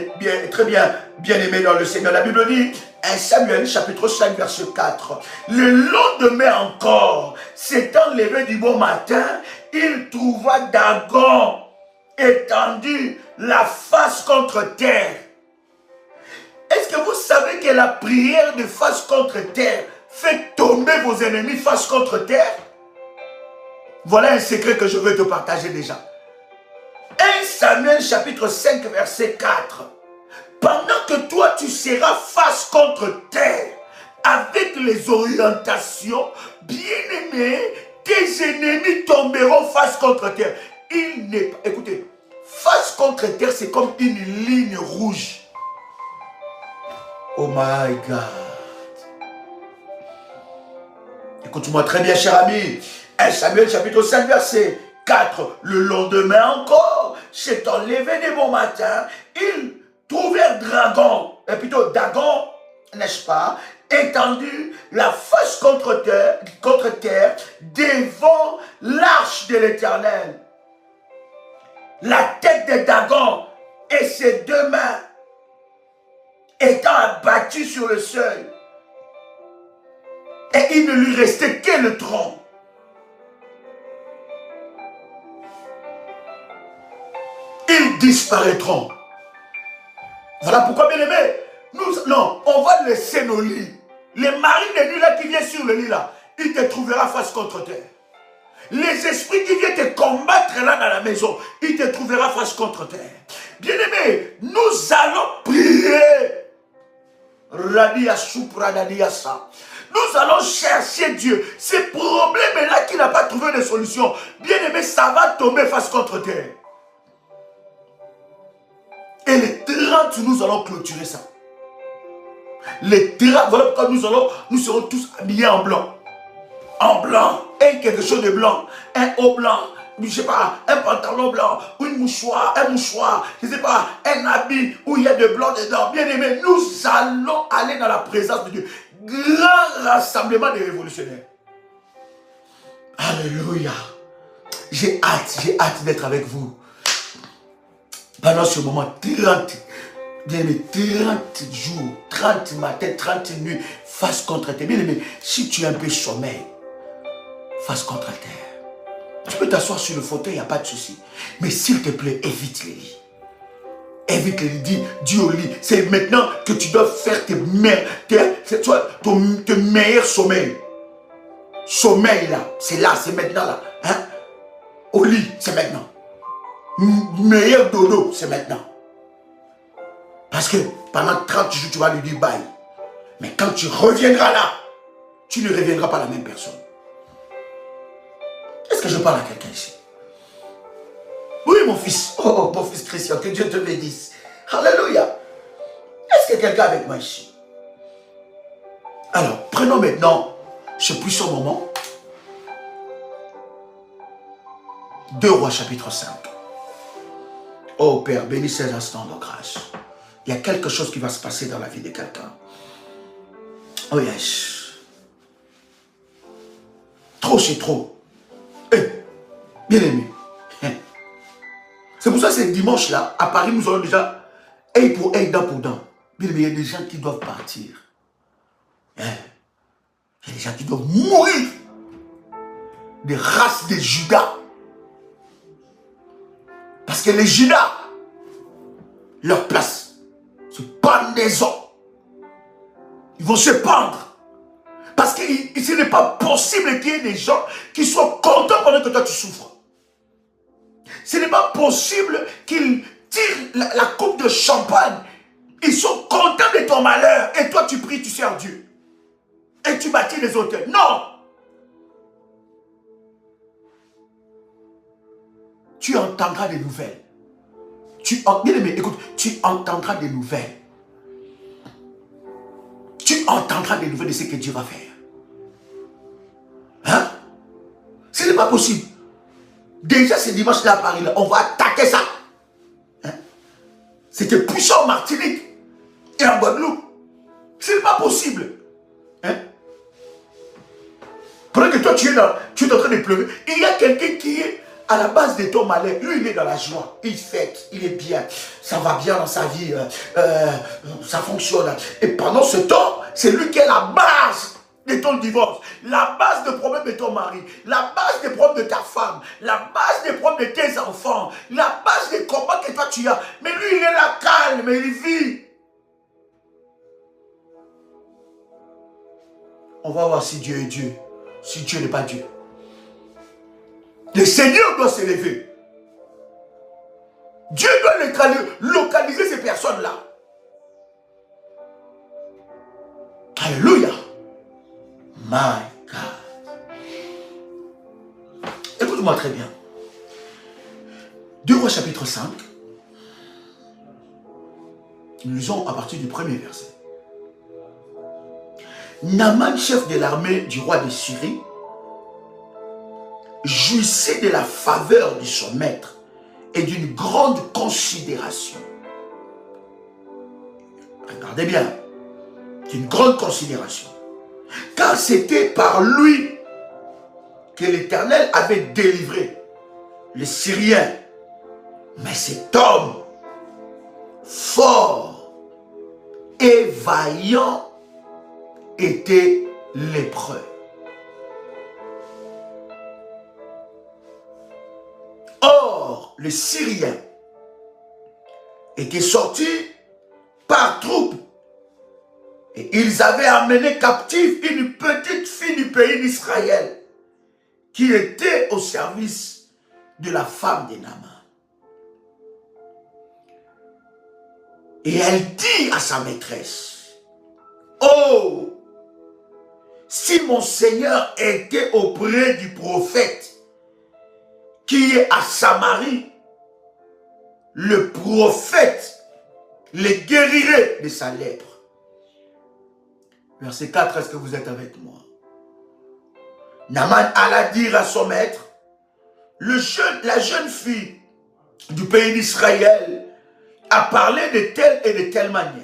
aimé dans le Seigneur. La Bible dit 1 Samuel chapitre 5 verset 4. Le lendemain encore, s'étant levé du bon matin, il trouva Dagon étendu la face contre terre. Est-ce que vous savez que la prière de face contre terre fait tomber vos ennemis face contre terre? Voilà un secret que je veux te partager déjà. 1 Samuel chapitre 5 verset 4. Pendant que toi tu seras face contre terre avec les orientations, bien-aimés, tes ennemis tomberont face contre terre. Écoutez, face contre terre, c'est comme une ligne rouge. Oh my God. Écoute-moi très bien, cher ami. 1 Samuel chapitre 5 verset 4. Le lendemain encore, s'étant levé de bon matin, ils trouvèrent Dagon n'est-ce pas, étendu la face contre terre devant l'arche de l'Éternel. La tête de Dagon et ses deux mains étant abattues sur le seuil. Et il ne lui restait que le tronc. Ils disparaîtront. Voilà pourquoi, bien aimé, non, on va laisser nos lits. Les maris de nuit là qui viennent sur le lit là, il te trouvera face contre terre. Les esprits qui viennent te combattre là dans la maison, il te trouvera face contre terre. Bien aimé, nous allons prier. Radia Supradadia sa. Nous allons chercher Dieu. Ces problèmes-là qui n'a pas trouvé de solution, bien aimé, ça va tomber face contre terre. Et les 30, nous allons clôturer ça. Les 30, voilà pourquoi nous serons tous habillés en blanc. En blanc, et quelque chose de blanc, un haut blanc, je sais pas, un pantalon blanc, ou un mouchoir, je sais pas, un habit où il y a de blanc dedans. Bien aimé, nous allons aller dans la présence de Dieu. Grand rassemblement des révolutionnaires. Alléluia. J'ai hâte d'être avec vous. Pendant ce moment, 30 jours, 30 matins, 30 nuits, face contre terre. Bien aimé, si tu es un peu sommeil, face contre terre. Tu peux t'asseoir sur le fauteuil, il n'y a pas de souci. Mais s'il te plaît, évite les lits. Évite les lits, dis au lit. C'est maintenant que tu dois faire tes meilleurs sommeils. Sommeil là, c'est maintenant là. Hein? Au lit, c'est maintenant. Meilleur dodo, c'est maintenant. Parce que pendant 30 jours, tu vas lui dire bye. Mais quand tu reviendras là, tu ne reviendras pas la même personne. Est-ce que je parle à quelqu'un ici? Oui, mon fils. Oh, mon fils Christian, que Dieu te bénisse. Alléluia. Est-ce que quelqu'un est avec moi ici? Alors, prenons maintenant ce puissant moment. 2 Rois chapitre 5. Oh Père, bénis ces instants de grâce. Il y a quelque chose qui va se passer dans la vie de quelqu'un. Oh yes. Trop, c'est trop. Bien aimé. C'est pour ça que ce dimanche-là, à Paris, nous aurons déjà œil pour œil, dent pour dent. Bien aimé, il y a des gens qui doivent partir. Il y a des gens qui doivent mourir. Des races de Judas. Parce que les Judas, leur place, se pendaison. Ils vont se pendre. Parce que ce n'est pas possible qu'il y ait des gens qui soient contents pendant que toi tu souffres. Ce n'est pas possible qu'ils tirent la coupe de champagne. Ils sont contents de ton malheur. Et toi tu pries, tu sers Dieu. Et tu bâtis les autels. Non! Tu entendras des nouvelles. Bien aimé, écoute, tu entendras des nouvelles. Tu entendras des nouvelles de ce que Dieu va faire. Hein? Ce n'est pas possible. Déjà, ce dimanche-là à Paris, là, on va attaquer ça. Hein? C'était puissant en Martinique et en Guadeloupe. Ce n'est pas possible. Hein? Pendant que toi, tu es en train de pleurer, il y a quelqu'un qui est à la base de ton malheur. Lui, il est dans la joie. Il fête, il est bien. Ça va bien dans sa vie. Ça fonctionne. Et pendant ce temps, c'est lui qui est la base de ton divorce, la base de problème de ton mari, la base des problèmes de ta femme, la base des problèmes de tes enfants, la base des combats que toi tu as. Mais lui, il est là calme, il vit. On va voir si Dieu est Dieu, si Dieu n'est pas Dieu. Le Seigneur doit s'élever. Dieu doit localiser ces personnes-là. Alléluia. My God. Écoute-moi très bien. 2 Rois chapitre 5. Nous lisons à partir du premier verset. Naaman, chef de l'armée du roi de Syrie, jouissait de la faveur de son maître et d'une grande considération. Regardez bien. C'est une grande considération. Car c'était par lui que l'Éternel avait délivré les Syriens. Mais cet homme, fort et vaillant, était lépreux. Or, les Syriens étaient sortis par troupes et ils avaient amené captive une petite fille du pays d'Israël qui était au service de la femme de Naaman. Et elle dit à sa maîtresse, « Oh, si mon Seigneur était auprès du prophète qui est à Samarie, le prophète les guérirait de sa lèpre. » Verset 4, est-ce que vous êtes avec moi? Naaman alla dire à son maître, la jeune fille du pays d'Israël a parlé de telle et de telle manière.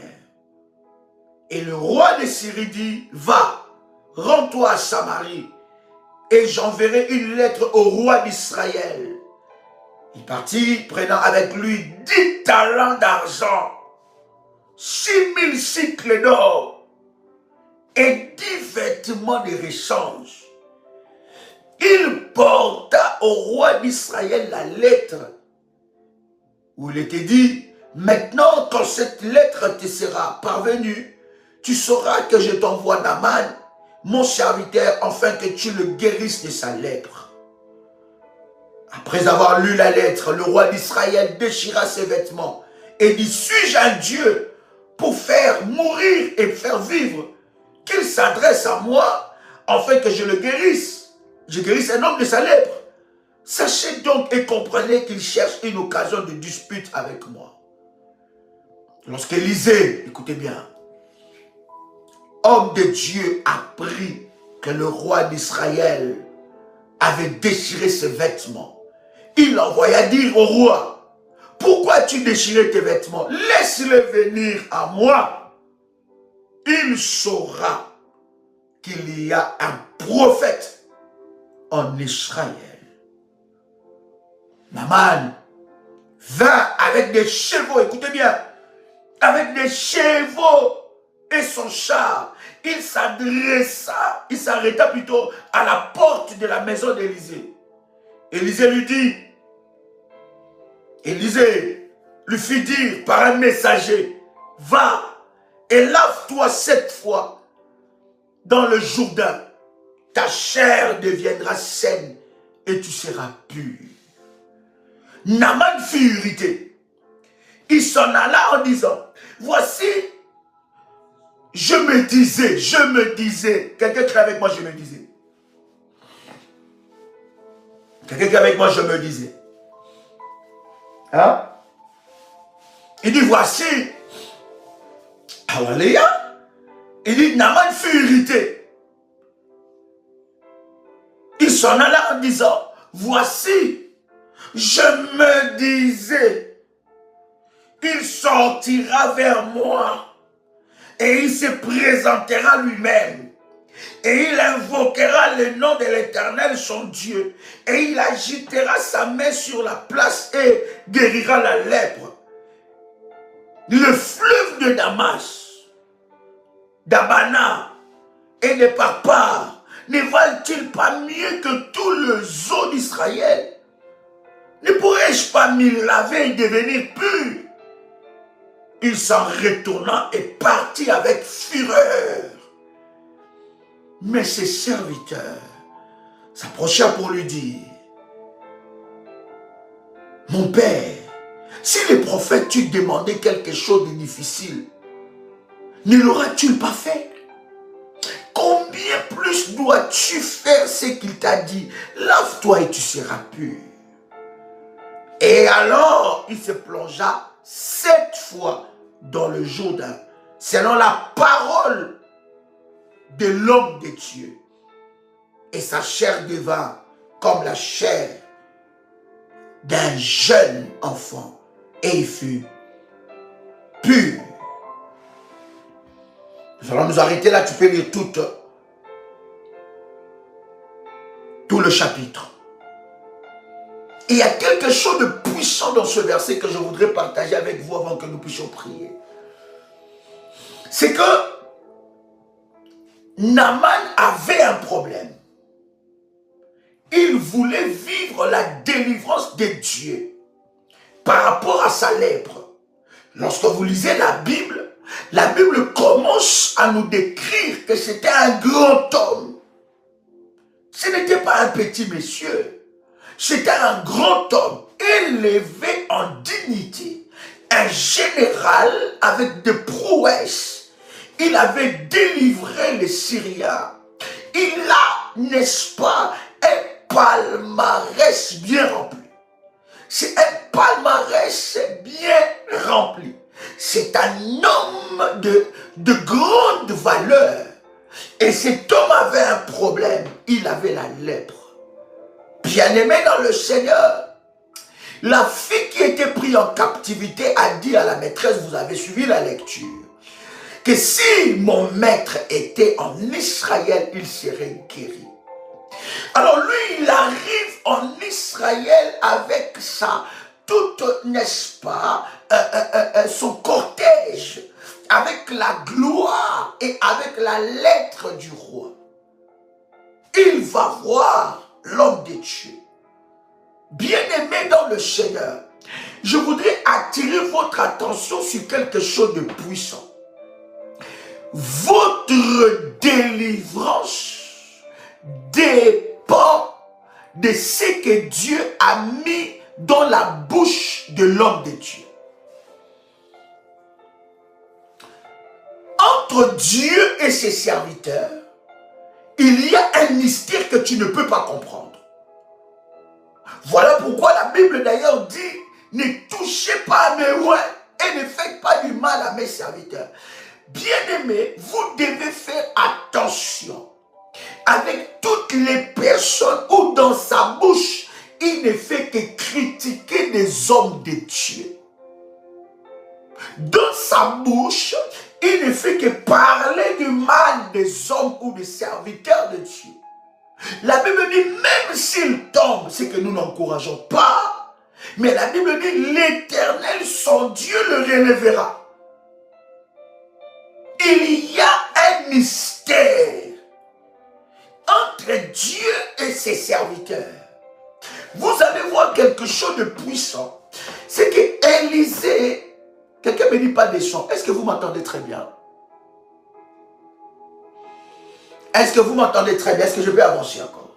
Et le roi de Syrie dit, va, rends-toi à Samarie, et j'enverrai une lettre au roi d'Israël. Il partit, prenant avec lui 10 talents d'argent, 6000 cycles d'or, et 10 vêtements de rechange. Il porta au roi d'Israël la lettre, où il était dit, maintenant quand cette lettre te sera parvenue, tu sauras que je t'envoie Naaman, mon serviteur, afin que tu le guérisses de sa lèpre. Après avoir lu la lettre, le roi d'Israël déchira ses vêtements et dit, suis-je un Dieu pour faire mourir et faire vivre, qu'il s'adresse à moi, afin que je le guérisse. Je guérisse un homme de sa lèpre. Sachez donc et comprenez qu'il cherche une occasion de dispute avec moi. Lorsqu'Élisée, écoutez bien, homme de Dieu, apprit que le roi d'Israël avait déchiré ses vêtements, il envoya dire au roi, pourquoi tu déchirais tes vêtements? Laisse-le venir à moi. Il saura qu'il y a un prophète en Israël. Naaman vint avec des chevaux, écoutez bien, avec des chevaux et son char. Il s'arrêta plutôt à la porte de la maison d'Élisée. Élisée lui dit, Élisée lui fit dire par un messager, va et lave-toi 7 fois dans le Jourdain. Ta chair deviendra saine et tu seras pur. Naaman fut irrité. Il s'en alla en disant, voici, je me disais, quelqu'un qui est avec moi, je me disais. Quelqu'un qui est avec moi, je me disais. Hein? Il dit, voici, alléluia. Il dit, Naaman fut irrité. Il s'en alla en disant, voici, je me disais, il sortira vers moi et il se présentera lui-même et il invoquera le nom de l'Éternel son Dieu et il agitera sa main sur la place et guérira la lèpre. Le fleuve de Damas, d'Abana et de Papar ne valent-ils pas mieux que tout le zoo d'Israël? Ne pourrais-je pas m'y laver et devenir pur? Il s'en retourna et partit avec fureur. Mais ses serviteurs s'approchèrent pour lui dire, mon père, si les prophètes t'ont demandé quelque chose de difficile, ne l'auras-tu pas fait? Combien plus dois-tu faire ce qu'il t'a dit? Lave-toi et tu seras pur. Et alors, il se plongea 7 fois dans le Jourdain, selon la parole de l'homme de Dieu. Et sa chair devint comme la chair d'un jeune enfant. Et il fut pur. Nous allons nous arrêter là, tu peux lire tout le chapitre. Et il y a quelque chose de puissant dans ce verset que je voudrais partager avec vous avant que nous puissions prier. C'est que Naaman avait un problème. Il voulait vivre la délivrance de Dieu par rapport à sa lèpre. Lorsque vous lisez la Bible commence à nous décrire que c'était un grand homme. Ce n'était pas un petit monsieur. C'était un grand homme, élevé en dignité. Un général avec des prouesses. Il avait délivré les Syriens. Il a, n'est-ce pas, un palmarès bien rempli. C'est un palmarès bien rempli. C'est un homme de grande valeur. Et cet homme avait un problème. Il avait la lèpre. Bien-aimé dans le Seigneur, la fille qui était prise en captivité a dit à la maîtresse, vous avez suivi la lecture, que si mon maître était en Israël, il serait guéri. Alors lui, il arrive en Israël avec n'est-ce pas, son cortège, avec la gloire et avec la lettre du roi. Il va voir l'homme de Dieu. Bien-aimé dans le Seigneur, je voudrais attirer votre attention sur quelque chose de puissant. Votre délivrance dépend de ce que Dieu a mis dans la bouche de l'homme de Dieu. Entre Dieu et ses serviteurs, il y a un mystère que tu ne peux pas comprendre. Voilà pourquoi la Bible d'ailleurs dit, ne touchez pas à mes rois et ne faites pas du mal à mes serviteurs. Bien-aimés, vous devez faire attention avec toutes les personnes où dans sa bouche, il ne fait que critiquer des hommes de Dieu. Dans sa bouche, il ne fait que parler du mal des hommes ou des serviteurs de Dieu. La Bible dit, même s'il tombe, c'est que nous n'encourageons pas, mais la Bible dit, l'Éternel, son Dieu, le relèvera. Il y a un mystère entre Dieu et ses serviteurs. Vous allez voir quelque chose de puissant. C'est que Élisée, quelqu'un ne me dit pas des sons. Est-ce que vous m'entendez très bien? Est-ce que vous m'entendez très bien? Est-ce que je peux avancer encore?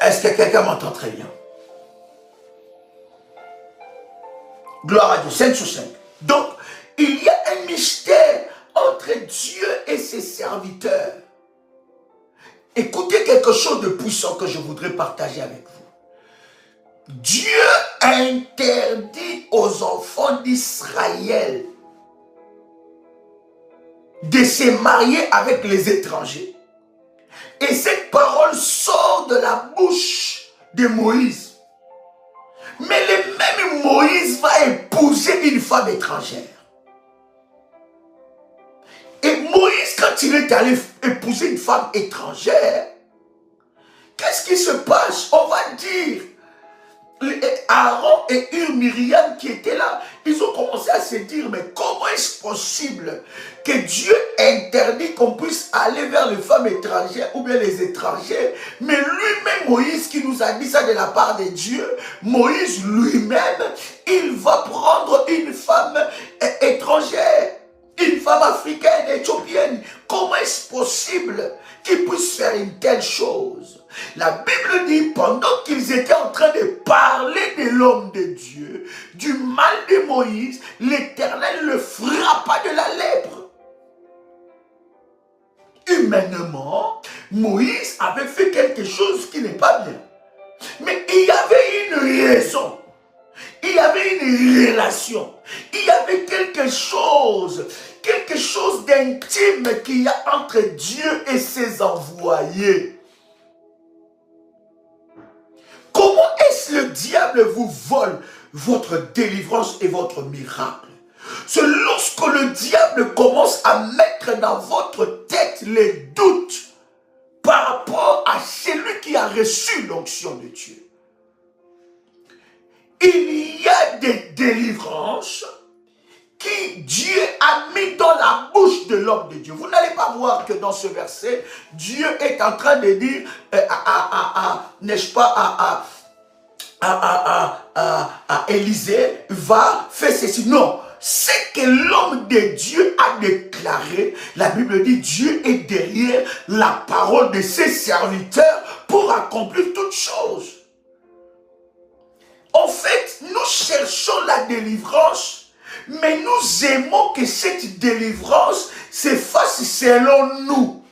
Est-ce que quelqu'un m'entend très bien? Gloire à Dieu, 5 sur 5. Donc, il y a un mystère entre Dieu et ses serviteurs. Écoutez quelque chose de puissant que je voudrais partager avec vous. Dieu interdit aux enfants d'Israël de se marier avec les étrangers. Et cette parole sort de la bouche de Moïse. Mais le même Moïse va épouser une femme étrangère. Et Moïse, quand il est allé épouser une femme étrangère, qu'est-ce qui se passe? On va dire, Aaron et Myriam qui étaient là, ils ont commencé à se dire, mais comment est-ce possible que Dieu interdit qu'on puisse aller vers les femmes étrangères ou bien les étrangers, mais lui-même Moïse qui nous a dit ça de la part de Dieu, Moïse lui-même, il va prendre une femme étrangère, une femme africaine, éthiopienne. Comment est-ce possible qu'il puisse faire une telle chose? La Bible dit, pendant qu'ils étaient en train de parler de l'homme de Dieu, du mal de Moïse, l'Éternel le frappa de la lèpre. Humainement, Moïse avait fait quelque chose qui n'est pas bien. Mais il y avait une raison. Il y avait une relation. Il y avait quelque chose d'intime qu'il y a entre Dieu et ses envoyés. Comment est-ce le diable vous vole votre délivrance et votre miracle? C'est lorsque le diable commence à mettre dans votre tête les doutes par rapport à celui qui a reçu l'onction de Dieu. Il y a des délivrances qui Dieu a mis dans la bouche de l'homme de Dieu. Vous n'allez pas voir que dans ce verset, Dieu est en train de dire, n'est-ce pas, à Élisée, va faire ceci. Non, c'est que l'homme de Dieu a déclaré, la Bible dit, Dieu est derrière la parole de ses serviteurs pour accomplir toutes choses. En fait, nous cherchons la délivrance, mais nous aimons que cette délivrance se fasse selon nous.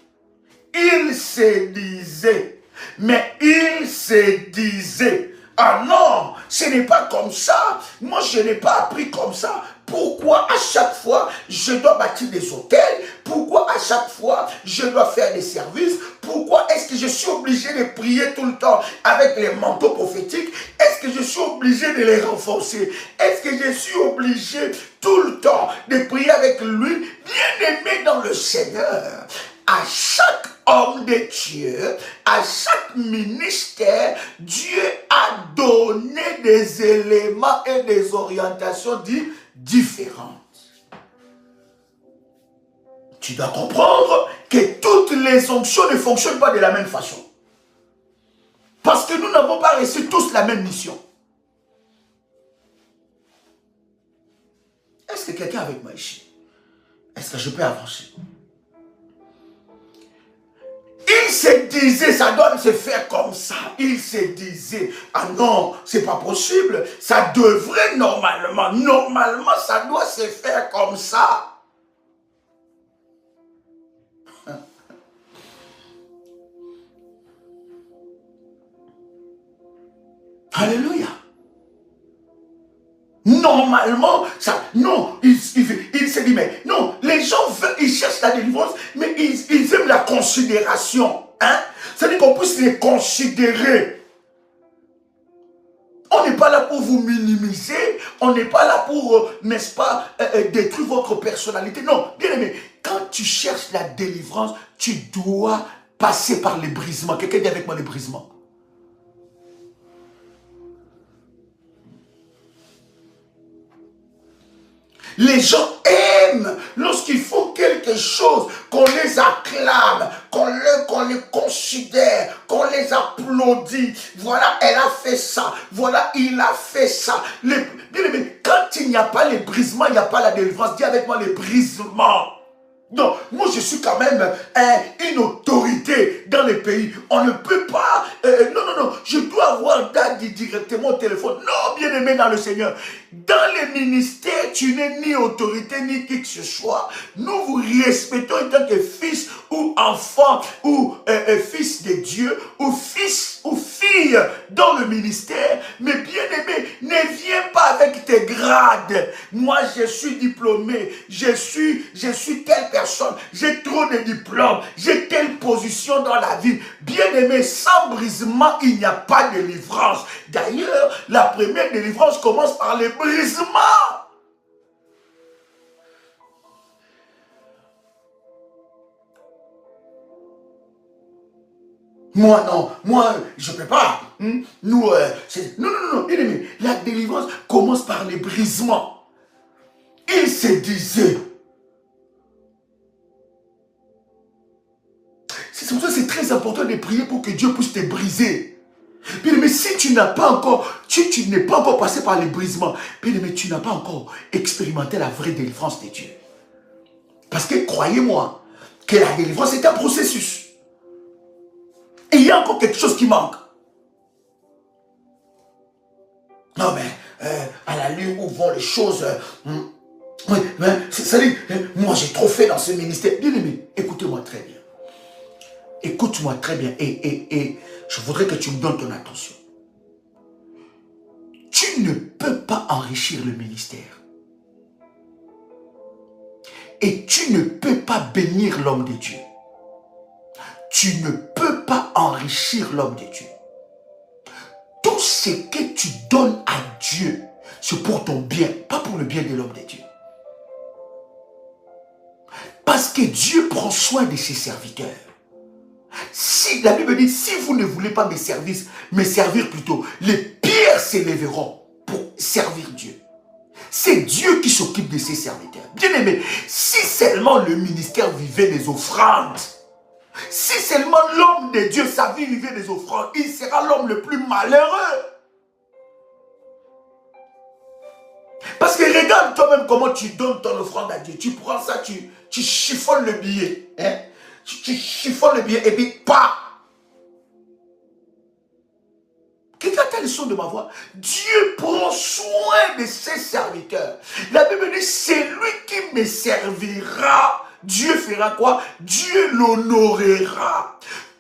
Il se disait, mais il se disait, ah non, ce n'est pas comme ça. Moi, je n'ai pas appris comme ça. Pourquoi à chaque fois, je dois bâtir des hôtels? Pourquoi à chaque fois, je dois faire des services? Pourquoi est-ce que je suis obligé de prier tout le temps avec les manteaux prophétiques? Est-ce que je suis obligé de les renforcer? Est-ce que je suis obligé tout le temps de prier avec l'huile? Bien aimé dans le Seigneur, à chaque homme de Dieu, à chaque ministère, Dieu a donné des éléments et des orientations différentes. Tu dois comprendre que toutes les onctions ne fonctionnent pas de la même façon. Parce que nous n'avons pas reçu tous la même mission. Est-ce que quelqu'un est avec moi ici? Est-ce que je peux avancer? Il se disait, ça doit se faire comme ça. Il se disait, ah non, c'est pas possible. Ça devrait normalement, ça doit se faire comme ça. Alléluia. Normalement, ça, non, il se dit, mais non, les gens veulent, ils cherchent la délivrance, mais ils aiment la considération. Hein? C'est-à-dire qu'on puisse les considérer. On n'est pas là pour vous minimiser, on n'est pas là pour, n'est-ce pas, détruire votre personnalité. Non, bien aimé, quand tu cherches la délivrance, tu dois passer par les brisements. Quelqu'un dit avec moi les brisements. Les gens aiment lorsqu'ils font quelque chose, qu'on les acclame, qu'on les considère, qu'on les applaudit. Voilà, elle a fait ça. Voilà, il a fait ça. Bien aimé, quand il n'y a pas les brisements, il n'y a pas la délivrance. Dis avec moi les brisements. Non, moi je suis quand même une autorité dans les pays. On ne peut pas... non, je dois avoir Daddy directement au téléphone. Non, bien aimé dans le Seigneur. Dans les ministères, tu n'es ni autorité ni qui que ce soit. Nous vous respectons en tant que fils ou enfant ou fils de Dieu ou fils ou fille dans le ministère. Mais bien aimé, ne viens pas avec tes grades. Moi je suis diplômé, je suis telle personne, j'ai trop de diplômes, j'ai telle position dans la vie. Bien aimé, sans brisement, il n'y a pas de délivrance. D'ailleurs, la première délivrance commence par les brisements. Moi, non. Moi, je ne peux pas. Nous, non, bien aimé. La délivrance commence par les brisements. Il se disait. C'est pour ça que c'est très important de prier pour que Dieu puisse te briser. Bien aimé, si tu n'as pas encore, tu n'es pas encore passé par les brisements, bien aimé, tu n'as pas encore expérimenté la vraie délivrance de Dieu. Parce que croyez-moi, que la délivrance est un processus. Et il y a encore quelque chose qui manque. Non mais, à la lieu où vont les choses, ça dit, moi j'ai trop fait dans ce ministère. Bien aimé, écoutez-moi très bien. Écoute-moi très bien et je voudrais que tu me donnes ton attention. Tu ne peux pas enrichir le ministère. Et tu ne peux pas bénir l'homme de Dieu. Tu ne peux pas enrichir l'homme de Dieu. Tout ce que tu donnes à Dieu, c'est pour ton bien, pas pour le bien de l'homme de Dieu. Parce que Dieu prend soin de ses serviteurs. Si la Bible dit, si vous ne voulez pas me servir plutôt, les pires s'élèveront pour servir Dieu. C'est Dieu qui s'occupe de ses serviteurs. Bien aimé, si seulement le ministère vivait des offrandes, si seulement l'homme de Dieu, sa vie vivait des offrandes, il sera l'homme le plus malheureux. Parce que regarde toi-même comment tu donnes ton offrande à Dieu. Tu prends ça, tu chiffonnes le billet. Hein? Tu chiffonnes le billet et puis pas. Quelqu'un a le son de ma voix. Dieu prend soin de ses serviteurs. La Bible dit, c'est lui qui me servira. Dieu fera quoi? Dieu l'honorera.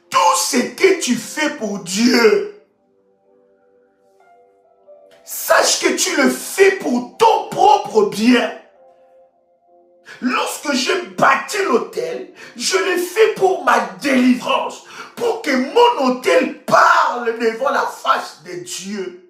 Tout ce que tu fais pour Dieu, sache que tu le fais pour ton propre bien. Lorsque je bâtis l'autel, je le fais pour ma délivrance, pour que mon autel parle devant la face de Dieu.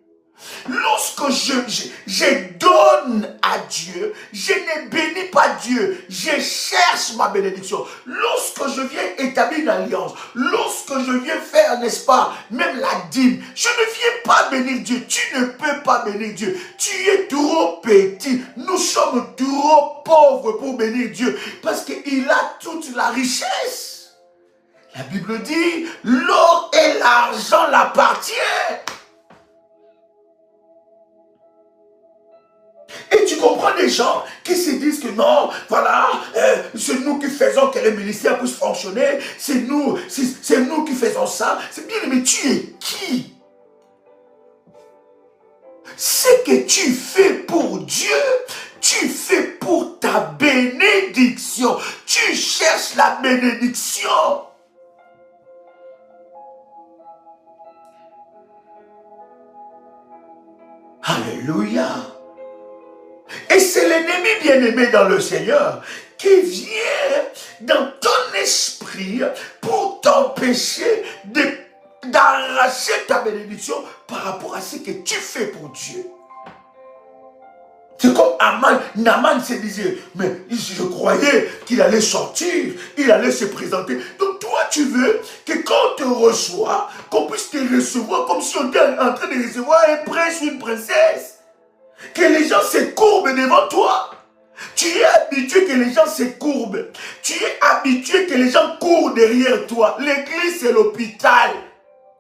Lorsque je donne à Dieu, je ne bénis pas Dieu, je cherche ma bénédiction. Lorsque je viens établir une alliance, lorsque je viens faire, n'est-ce pas, même la dîme, je ne viens pas bénir Dieu. Tu ne peux pas bénir Dieu. Tu es trop petit. Nous sommes trop pauvres pour bénir Dieu parce qu'il a toute la richesse. La Bible dit, l'or et l'argent l'appartiennent. Et tu comprends des gens qui se disent que non, voilà, c'est nous qui faisons que le ministère puisse fonctionner, c'est nous qui faisons ça. C'est bien, mais tu es qui? Ce que tu fais pour Dieu, tu fais pour ta bénédiction. Tu cherches la bénédiction. Alléluia. Et c'est l'ennemi bien-aimé dans le Seigneur qui vient dans ton esprit pour t'empêcher d'arracher ta bénédiction par rapport à ce que tu fais pour Dieu. C'est comme Naaman se disait, mais je croyais qu'il allait sortir, il allait se présenter. Donc toi tu veux que quand on te reçoit, qu'on puisse te recevoir comme si on était en train de recevoir un prince ou une princesse. Que les gens se courbent devant toi. Tu es habitué que les gens se courbent. Tu es habitué que les gens courent derrière toi. L'église, c'est l'hôpital.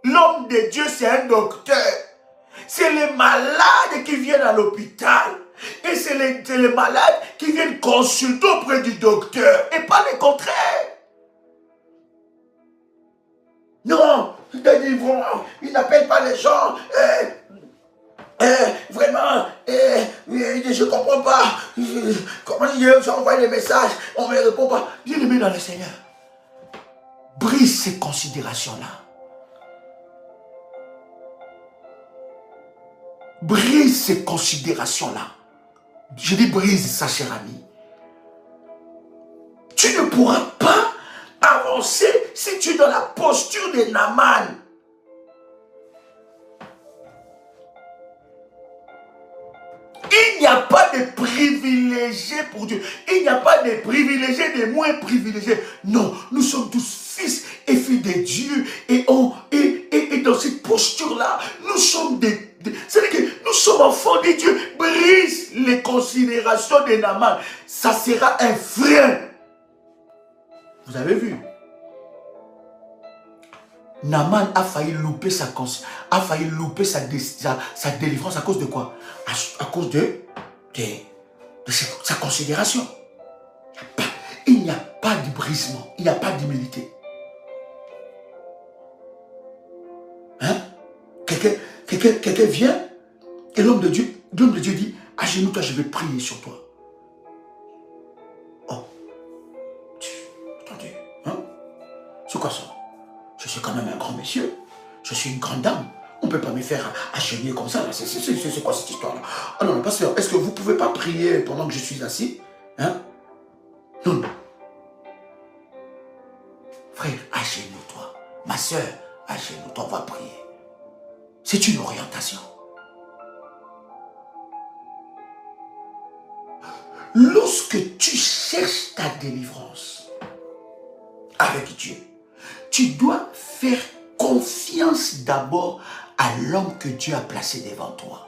L'homme de Dieu, c'est un docteur. C'est les malades qui viennent à l'hôpital. Et c'est les malades qui viennent consulter auprès du docteur. Et pas le contraire. Non, il n'appelle pas les gens. Vraiment, je ne comprends pas. Comment j'envoie des messages, on ne me répond pas. Bien-aimé dans le Seigneur, brise ces considérations-là. Brise ces considérations-là. Je dis brise ça, cher ami. Tu ne pourras pas avancer si tu es dans la posture de Naaman. Il n'y a pas de privilégiés pour Dieu. Il n'y a pas de privilégiés, de moins privilégiés. Non, nous sommes tous fils et filles de Dieu. Et dans cette posture-là, nous sommes c'est-à-dire que nous sommes enfants de Dieu. Brise les considérations de Naaman. Ça sera un frein. Vous avez vu? Naaman a failli louper sa délivrance à cause de quoi? À cause de sa considération. Il n'y a pas de brisement, il n'y a pas d'humilité. Hein? Quelqu'un vient et l'homme de Dieu dit, agenouille-toi, je vais prier sur toi. Oh, attendez, hein? C'est quoi ça? Je suis quand même un grand monsieur. Je suis une grande dame. On ne peut pas me faire agenouiller comme ça. C'est quoi cette histoire-là? Ah non, pasteur, est-ce que vous ne pouvez pas prier pendant que je suis assis? Hein? Non. Frère, agenouille-toi. Ma soeur, agenouille-toi, on va prier. C'est une orientation. Lorsque lorsque tu cherches ta délivrance avec Dieu, tu dois faire confiance d'abord à l'homme que Dieu a placé devant toi.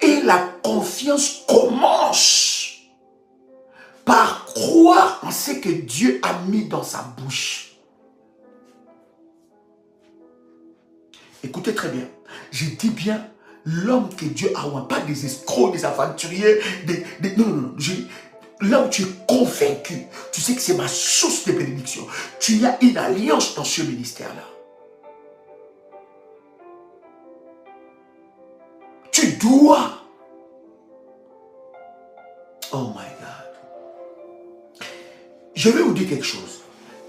Et la confiance commence par croire en ce que Dieu a mis dans sa bouche. Écoutez très bien, je dis bien l'homme que Dieu a oint, pas des escrocs, des aventuriers, non, là où tu es convaincu, tu sais que c'est ma source de bénédiction. Tu as une alliance dans ce ministère-là. Tu dois. Oh my God. Je vais vous dire quelque chose.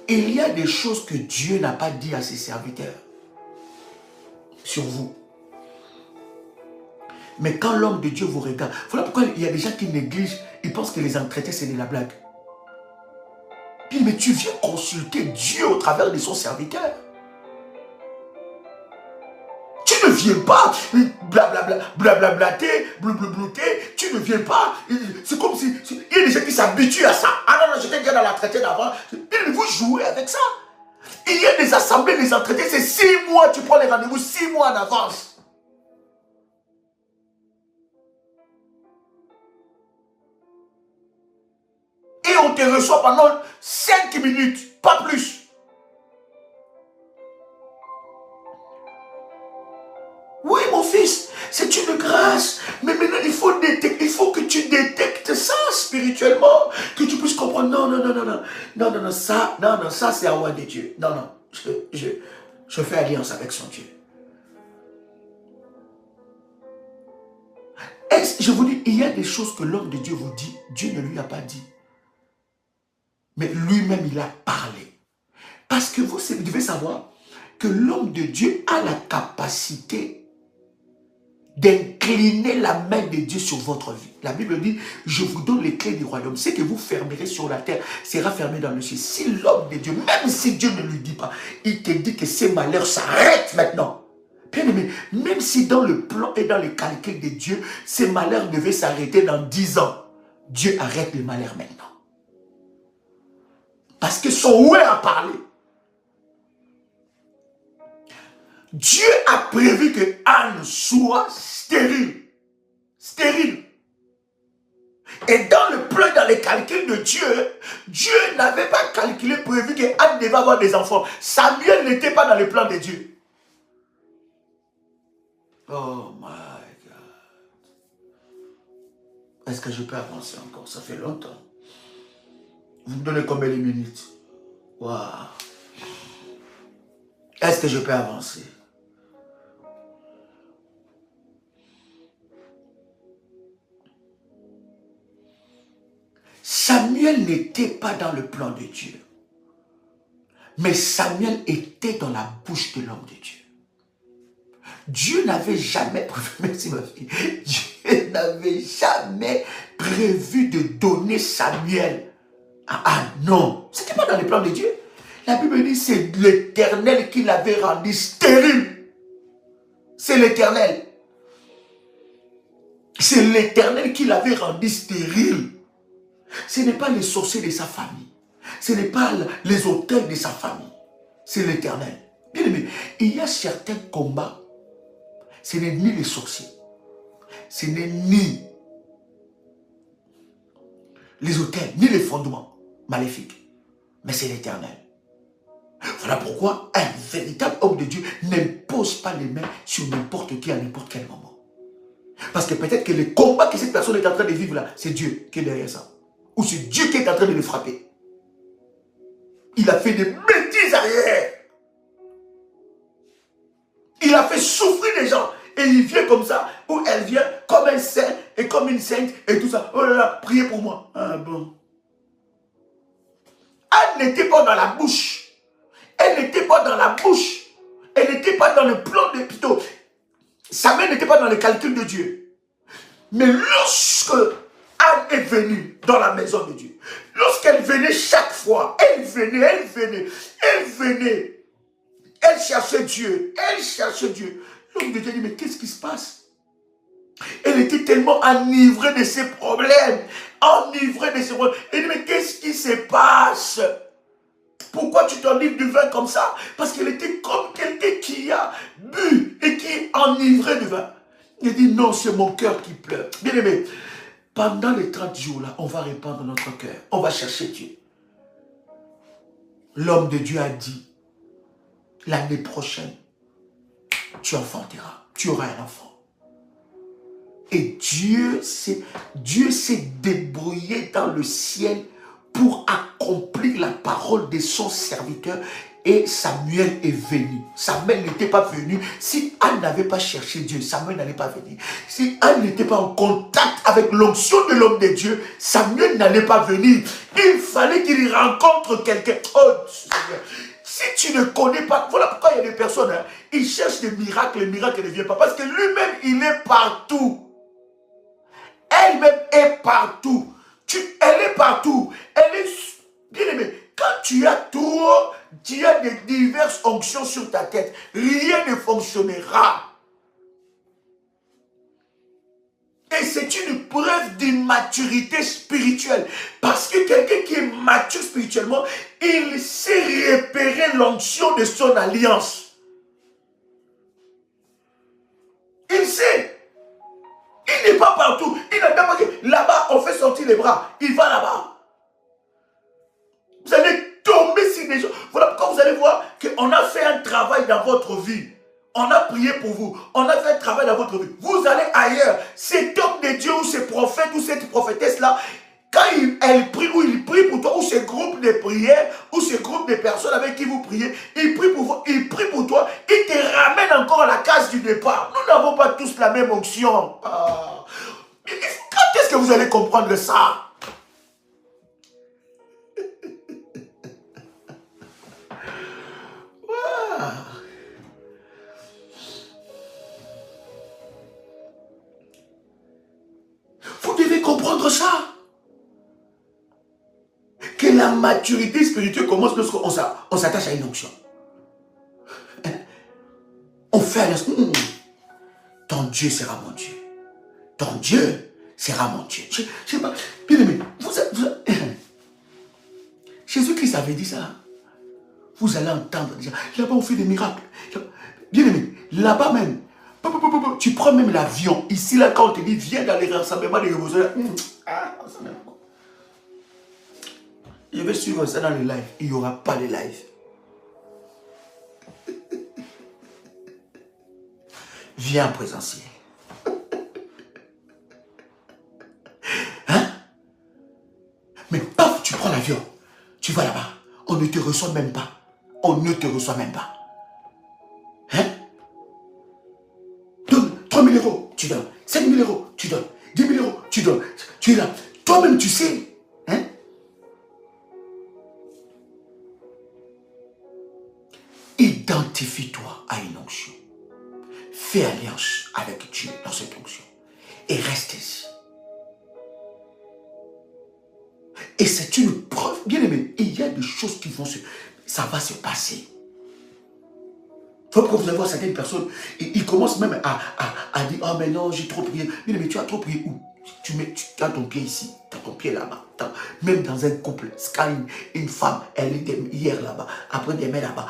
Il y a des choses que Dieu n'a pas dit à ses serviteurs sur vous. Mais quand l'homme de Dieu vous regarde, voilà pourquoi il y a des gens qui négligent, ils pensent que les entretiens c'est de la blague. Puis, mais tu viens consulter Dieu au travers de son serviteur. Tu ne viens pas blablablater, blablater, tu ne viens pas. C'est comme si il y a des gens qui s'habituent à ça. Ah non, non, j'étais déjà dans l'entretien d'avant. Vous jouez avec ça. Il y a des assemblées, des entretiens, c'est 6 mois, tu prends les rendez-vous 6 mois en avance. Et on te reçoit pendant 5 minutes, pas plus. Oui, mon fils, c'est une grâce. Mais maintenant, il faut que tu détectes ça spirituellement. Que tu puisses comprendre. Non, ça c'est un roi de Dieu. Non, je fais alliance avec son Dieu. Je vous dis, il y a des choses que l'homme de Dieu vous dit, Dieu ne lui a pas dit. Mais lui-même, il a parlé. Parce que vous devez savoir que l'homme de Dieu a la capacité d'incliner la main de Dieu sur votre vie. La Bible dit, je vous donne les clés du royaume. Ce que vous fermerez sur la terre sera fermé dans le ciel. Si l'homme de Dieu, même si Dieu ne lui dit pas, il te dit que ces malheurs s'arrêtent maintenant. Bien aimé, même si dans le plan et dans les calculs de Dieu, ces malheurs devaient s'arrêter dans 10 ans, Dieu arrête les malheurs maintenant. Parce que son ouais a parlé. Dieu a prévu que Anne soit stérile. Stérile. Et dans le plan, dans les calculs de Dieu, Dieu n'avait pas calculé, prévu que Anne devait avoir des enfants. Samuel n'était pas dans le plan de Dieu. Oh my God. Est-ce que je peux avancer encore? Ça fait longtemps. Vous me donnez combien de minutes? Waouh. Est-ce que je peux avancer? Samuel n'était pas dans le plan de Dieu. Mais Samuel était dans la bouche de l'homme de Dieu. Dieu n'avait jamais prévu, merci ma fille, Dieu n'avait jamais prévu de donner Samuel à Anne. Non, ce n'était pas dans le plan de Dieu. La Bible dit c'est l'Éternel qui l'avait rendu stérile. C'est l'Éternel. C'est l'Éternel qui l'avait rendu stérile. Ce n'est pas les sorciers de sa famille. Ce n'est pas les autels de sa famille. C'est l'Éternel. Bien aimé, il y a certains combats. Ce n'est ni les sorciers. Ce n'est ni les autels, ni les fondements maléfiques. Mais c'est l'Éternel. Voilà pourquoi un véritable homme de Dieu n'impose pas les mains sur n'importe qui à n'importe quel moment. Parce que peut-être que le combat que cette personne est en train de vivre là, c'est Dieu qui est derrière ça. Ou c'est Dieu qui est en train de le frapper. Il a fait des bêtises arrière. Il a fait souffrir les gens. Et il vient comme ça, ou elle vient comme un saint et comme une sainte et tout ça. Oh là là, priez pour moi. Ah bon. Elle n'était pas dans la bouche. Elle n'était pas dans la bouche. Elle n'était pas dans le plan de plutôt. Sa main n'était pas dans le calcul de Dieu. Mais lorsque Anne est venue dans la maison de Dieu, lorsqu'elle venait chaque fois, elle venait. Elle cherchait Dieu. L'homme de Dieu dit, mais qu'est-ce qui se passe? Elle était tellement enivrée de ses problèmes. Enivrée de ses problèmes. Elle dit, mais qu'est-ce qui se passe? Pourquoi tu t'enivres du vin comme ça? Parce qu'elle était comme quelqu'un qui a bu et qui est enivré du vin. Il dit, non, c'est mon cœur qui pleure. Bien aimé, pendant les 30 jours-là, on va répandre notre cœur. On va chercher Dieu. L'homme de Dieu a dit, l'année prochaine, tu enfanteras, tu auras un enfant. Et Dieu s'est débrouillé dans le ciel pour accomplir la parole de son serviteur. Et Samuel est venu. Samuel n'était pas venu. Si Anne n'avait pas cherché Dieu, Samuel n'allait pas venir. Si Anne n'était pas en contact avec l'onction de l'homme de Dieu, Samuel n'allait pas venir. Il fallait qu'il rencontre quelqu'un. Oh Seigneur. Si tu ne connais pas, voilà pourquoi il y a des personnes, hein, ils cherchent des miracles, les miracles ne viennent pas. Parce que lui-même, il est partout. Elle-même est partout. Elle est partout. Elle est... Bien aimé, quand tu as des diverses onctions sur ta tête, rien ne fonctionnera. Et c'est une preuve d'immaturité spirituelle. Parce que quelqu'un qui est mature spirituellement, il sait repérer l'onction de son alliance. Il sait. Il n'est pas partout. Il n'a pas que là-bas, on fait sortir les bras. Il va là-bas. Vous allez tomber sur des gens. Voilà pourquoi vous allez voir qu'on a fait un travail dans votre vie. On a prié pour vous. On a fait un travail dans votre vie. Vous allez ailleurs. Cet homme de Dieu ou ce prophète ou cette prophétesse-là, quand elle prie ou il prie pour toi, ou ce groupe de prière, ou ce groupe de personnes avec qui vous priez, il prie pour vous, il prie pour toi, il te ramène encore à la case du départ. Nous n'avons pas tous la même onction. Ah. Quand est-ce que vous allez comprendre ça? Vous devez comprendre ça. Que la maturité spirituelle commence lorsqu'on s'attache à une onction. On fait alliance. Ton Dieu sera mon Dieu. Ton Dieu sera mon Dieu. Je sais pas. Bien aimé, Jésus-Christ avait dit ça. Vous allez entendre déjà. Là-bas, on fait des miracles. Bien aimé, là-bas même, tu prends même l'avion. Ici, là, quand on te dit, viens dans les rassemblements des révolutionnaires. Je vais suivre ça dans le live. Il n'y aura pas de live. Viens en présentiel. Hein? Mais paf, tu prends l'avion. Tu vas là-bas. On ne te reçoit même pas. On ne te reçoit même pas. Hein? Donne 3 000 euros, tu donnes. 5 000 euros, tu donnes. 10 000 euros, tu donnes. Tu es là. Toi-même, tu sais. Hein? Identifie-toi à une onction. Fais alliance avec Dieu dans cette onction. Et reste ici. Et c'est une preuve, bien aimé, il y a des choses qui vont ça va se passer. Faut que vous allez voir certaines personnes, ils commencent même à dire, oh mais non, j'ai trop prié. Bien aimé, tu as trop prié où? Tu as ton pied ici, tu as ton pied là-bas. Même dans un couple, quand une femme, elle est hier là-bas, après des mains là-bas,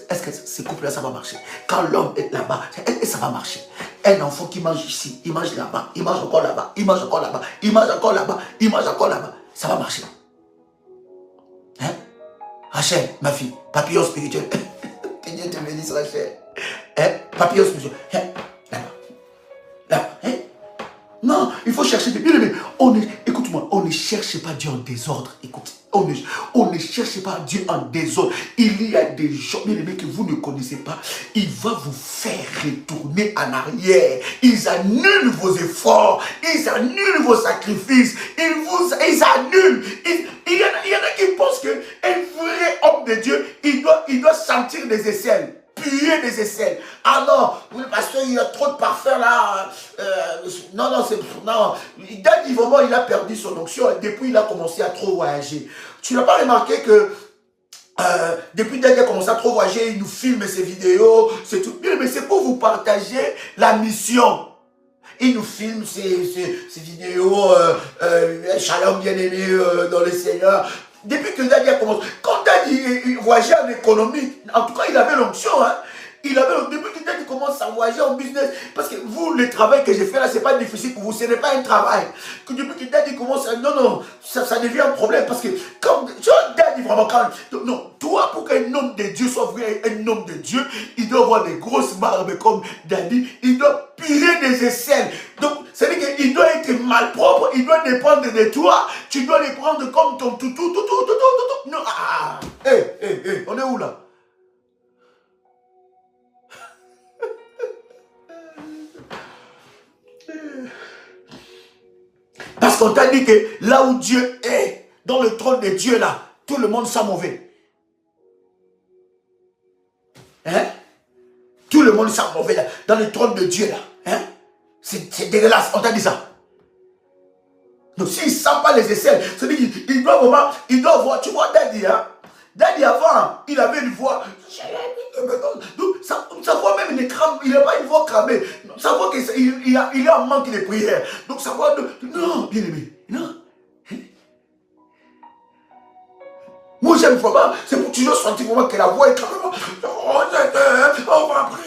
est-ce que ce couple-là, ça va marcher? Quand l'homme est là-bas, ça va marcher. Un enfant qui mange ici, il mange là-bas, il mange encore là-bas, il mange encore là-bas, il mange encore là-bas, il mange encore là-bas. Ça va marcher. Hein? Rachel, ma fille, papillon spirituel. Que Dieu te bénisse, Rachel. Hein? Papillon spirituel. Hein? Là-bas. Là-bas. Hein? Non, il faut chercher des bien-aimés. Écoute-moi, on ne cherche pas Dieu en désordre. Écoute, on ne cherche pas Dieu en désordre. Il y a des gens, bien-aimés, que vous ne connaissez pas. Il va vous faire retourner en arrière. Ils annulent vos efforts. Ils annulent vos sacrifices. Ils annulent. Il y en a qui pensent qu'un vrai homme de Dieu, il doit sentir des aisselles. Puer des aisselles. Ah non, parce qu'il y a trop de parfum là. Non, d'un niveau moment, il a perdu son onction. Depuis, il a commencé à trop voyager. Tu n'as pas remarqué que depuis qu'il a commencé à trop voyager, il nous filme ses vidéos, c'est tout. Mais c'est pour vous partager la mission. Il nous filme ces vidéos, Shalom bien-aimé dans le Seigneur. Depuis que Daddy a commencé, quand Daddy voyageait en économie, en tout cas il avait l'onction, hein. Il avait, depuis que Daddy commence à voyager en business, parce que vous, le travail que j'ai fait là, c'est pas difficile pour vous, ce n'est pas un travail. Que depuis que Daddy commence à, non, ça devient un problème, parce que quand Daddy vraiment, non, toi, pour qu'un homme de Dieu soit vrai, un homme de Dieu, il doit avoir des grosses barbes comme Daddy, il doit piler des aisselles. Donc, ça veut dire qu'il doit être malpropre, il doit dépendre de toi, tu dois les prendre comme ton toutou. Non, on est où là? Parce qu'on t'a dit que là où Dieu est, dans le trône de Dieu là, tout le monde sent mauvais. Hein? Tout le monde sent mauvais là, dans le trône de Dieu là. Hein? C'est dégueulasse, on t'a dit ça. Donc s'il ne sent pas les aisselles, c'est-à-dire qu'il doit vraiment, il doit voir, tu vois Daddy, hein? Daddy avant, il avait une voix, donc sa voix même il n'a pas une voix cramée, sa voix il est en manque de prière, donc sa voix, non, bien aimé, non. Moi j'aime vraiment, c'est pour toujours sentir vraiment que la voix est carrément, on va prier,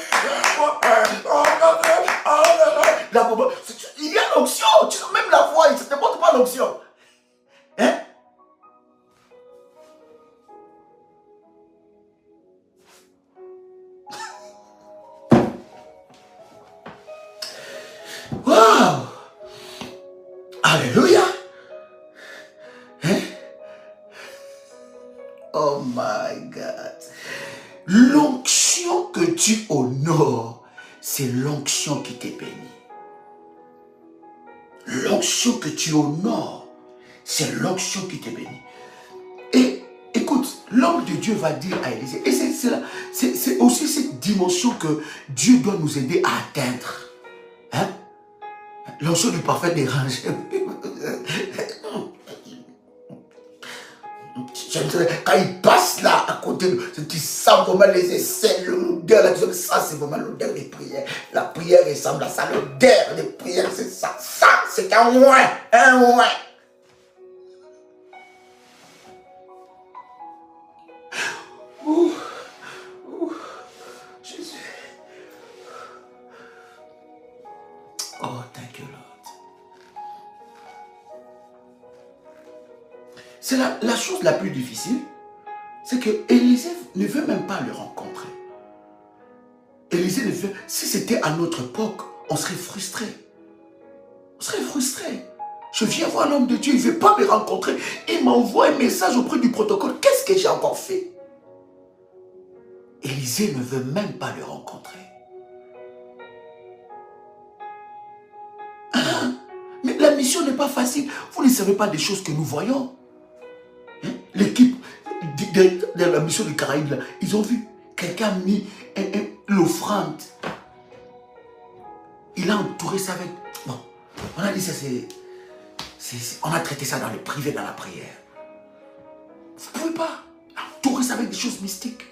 il y a l'onction, même la voix, il ne te montre pas l'onction. Hein? Wow! Alléluia! Hein? Oh my God! L'onction que tu honores, c'est l'onction qui te bénit. L'onction que tu honores, c'est l'onction qui te bénit. Et écoute, l'homme de Dieu va dire à Élisée, et c'est aussi cette dimension que Dieu doit nous aider à atteindre. Hein? L'onction du parfait dérange. Quand il passe là à côté, tu sens vraiment les aisselles, l'odeur, ça c'est vraiment l'odeur des prières. La prière ressemble à ça, l'odeur des prières, c'est ça. Ça, c'est un ouin, un ouin. Jésus. Oh, thank you, Lord. C'est la chose la plus difficile, c'est que Élisée ne veut même pas le rencontrer. Élisée ne veut, si c'était à notre époque, on serait frustré. On serait frustré. Je viens voir l'homme de Dieu, il ne veut pas me rencontrer. Il m'envoie un message auprès du protocole. Qu'est-ce que j'ai encore fait? Élisée ne veut même pas le rencontrer. Mais la mission n'est pas facile. Vous ne savez pas des choses que nous voyons. Hein? L'équipe de la mission de Caraïbes, là, ils ont vu quelqu'un a mis l'offrande. Il a entouré ça avec... Bon, on a dit ça, on a traité ça dans le privé, dans la prière. Vous ne pouvez pas entourer ça avec des choses mystiques.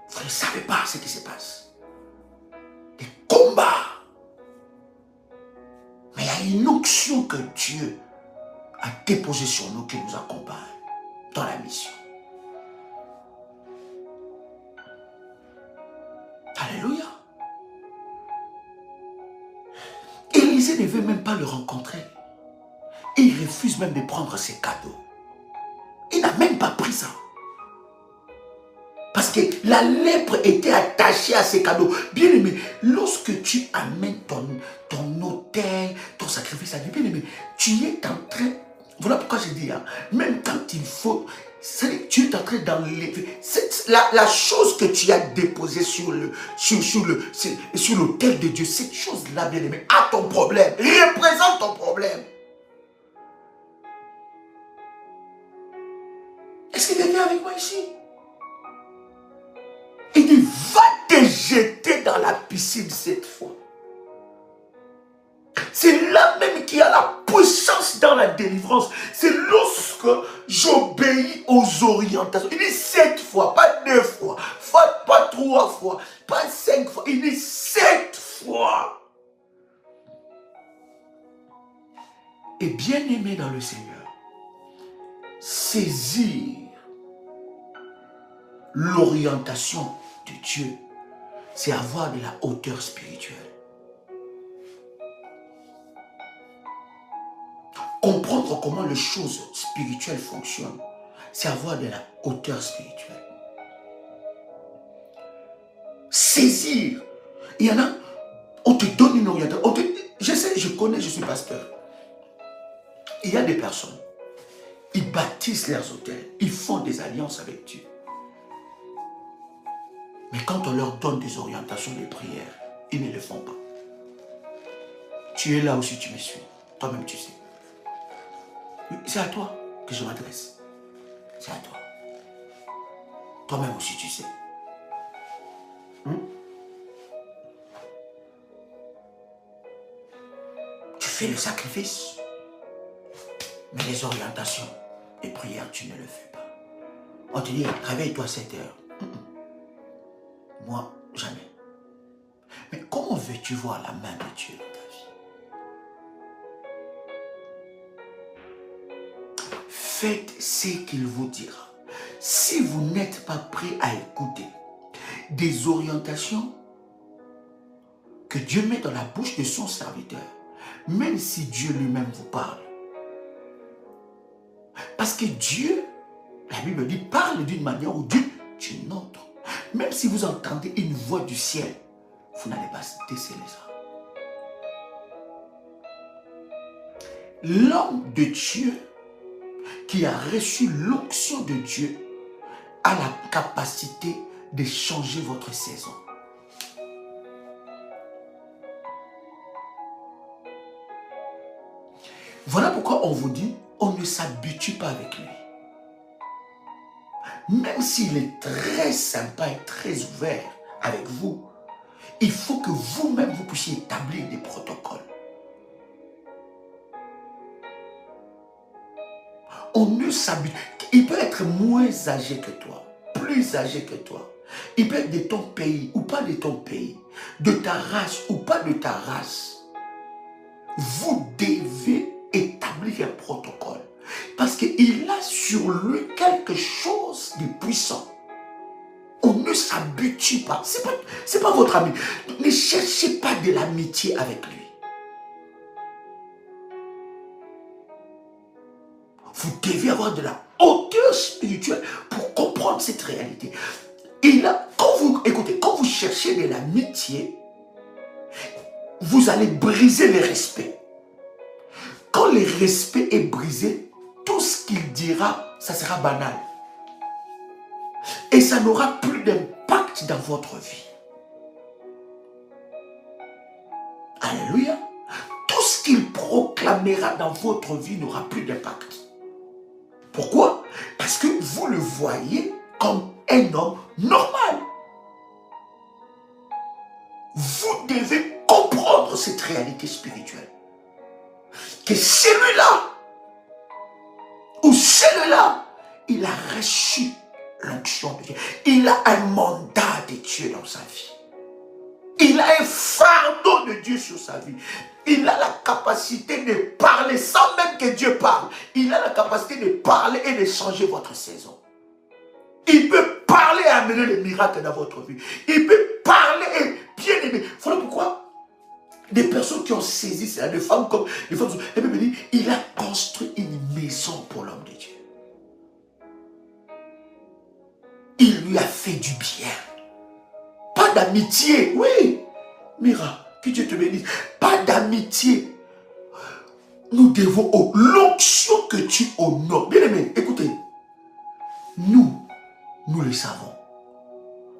Vous ne savez pas ce qui se passe. Des combats. Mais il y a une onction que Dieu a déposée sur nous qui nous accompagne dans la mission. Alléluia. Élisée ne veut même pas le rencontrer. Et il refuse même de prendre ses cadeaux. Il n'a même pas pris ça. Parce que la lèpre était attachée à ses cadeaux. Bien aimé, lorsque tu amènes ton autel, ton sacrifice à Dieu, bien aimé, tu es en train, voilà pourquoi je dis, hein, même quand il faut, tu es en train d'enlever. La chose que tu as déposée sur l'autel de Dieu, cette chose-là, bien aimé, a ton problème, représente ton problème. Est-ce que quelqu'un est avec moi ici? Il dit, va te jeter dans la piscine cette fois. C'est là même qu'il y a la puissance dans la délivrance. C'est lorsque j'obéis aux orientations. Il dit 7 fois, pas 2 fois, pas 3 fois, pas 5 fois. Il dit 7 foi. Et bien-aimé dans le Seigneur, saisir l'orientation de Dieu, c'est avoir de la hauteur spirituelle. Comprendre comment les choses spirituelles fonctionnent, c'est avoir de la hauteur spirituelle. Saisir. Il y en a, on te donne une orientation. Je sais, je connais, je suis pasteur. Il y a des personnes, ils bâtissent leurs hôtels, ils font des alliances avec Dieu. Mais quand on leur donne des orientations, des prières, ils ne le font pas. Tu es là aussi, tu me suis. Toi-même, tu sais. C'est à toi que je m'adresse. C'est à toi. Toi-même aussi, tu sais. Tu fais le sacrifice. Mais les orientations, les prières, tu ne le fais pas. On te dit, réveille-toi à 7 heures. Moi, jamais. Mais comment veux-tu voir la main de Dieu dans ta vie? Faites ce qu'il vous dira. Si vous n'êtes pas prêt à écouter des orientations que Dieu met dans la bouche de son serviteur, même si Dieu lui-même vous parle. Parce que Dieu, la Bible dit, parle d'une manière ou d'une autre. Même si vous entendez une voix du ciel, vous n'allez pas déceler ça. L'homme de Dieu qui a reçu l'onction de Dieu a la capacité de changer votre saison. Voilà pourquoi on vous dit, on ne s'habitue pas avec lui. Même s'il est très sympa et très ouvert avec vous, il faut que vous-même vous puissiez établir des protocoles. On ne s'habitue. Il peut être moins âgé que toi, plus âgé que toi. Il peut être de ton pays ou pas de ton pays, de ta race ou pas de ta race. Vous devez établir un protocole. Parce qu'il a sur lui quelque chose de puissant. On ne s'habitue pas. C'est pas votre ami. Ne cherchez pas de l'amitié avec lui. Vous devez avoir de la hauteur spirituelle pour comprendre cette réalité. Et là, quand vous cherchez de l'amitié, vous allez briser le respect. Quand le respect est brisé, tout ce qu'il dira, ça sera banal. Et ça n'aura plus d'impact dans votre vie. Alléluia. Tout ce qu'il proclamera dans votre vie n'aura plus d'impact. Pourquoi? Parce que vous le voyez comme un homme normal. Vous devez comprendre cette réalité spirituelle. Que celui-là, ou celui-là, il a reçu l'onction de Dieu. Il a un mandat de Dieu dans sa vie. Il a un fardeau de Dieu sur sa vie. Il a la capacité de parler sans même que Dieu parle. Il a la capacité de parler et de changer votre saison. Il peut parler et amener les miracles dans votre vie. Il peut parler et bien aimer. Voilà pourquoi des personnes qui ont saisi, c'est des femmes comme les femmes. La Bible dit, il a construit une maison pour l'homme de Dieu. Il lui a fait du bien. Pas d'amitié, oui. Mira, que Dieu te bénisse. Pas d'amitié. Nous devons l'onction que tu honores. Bien aimé, écoutez. Nous le savons.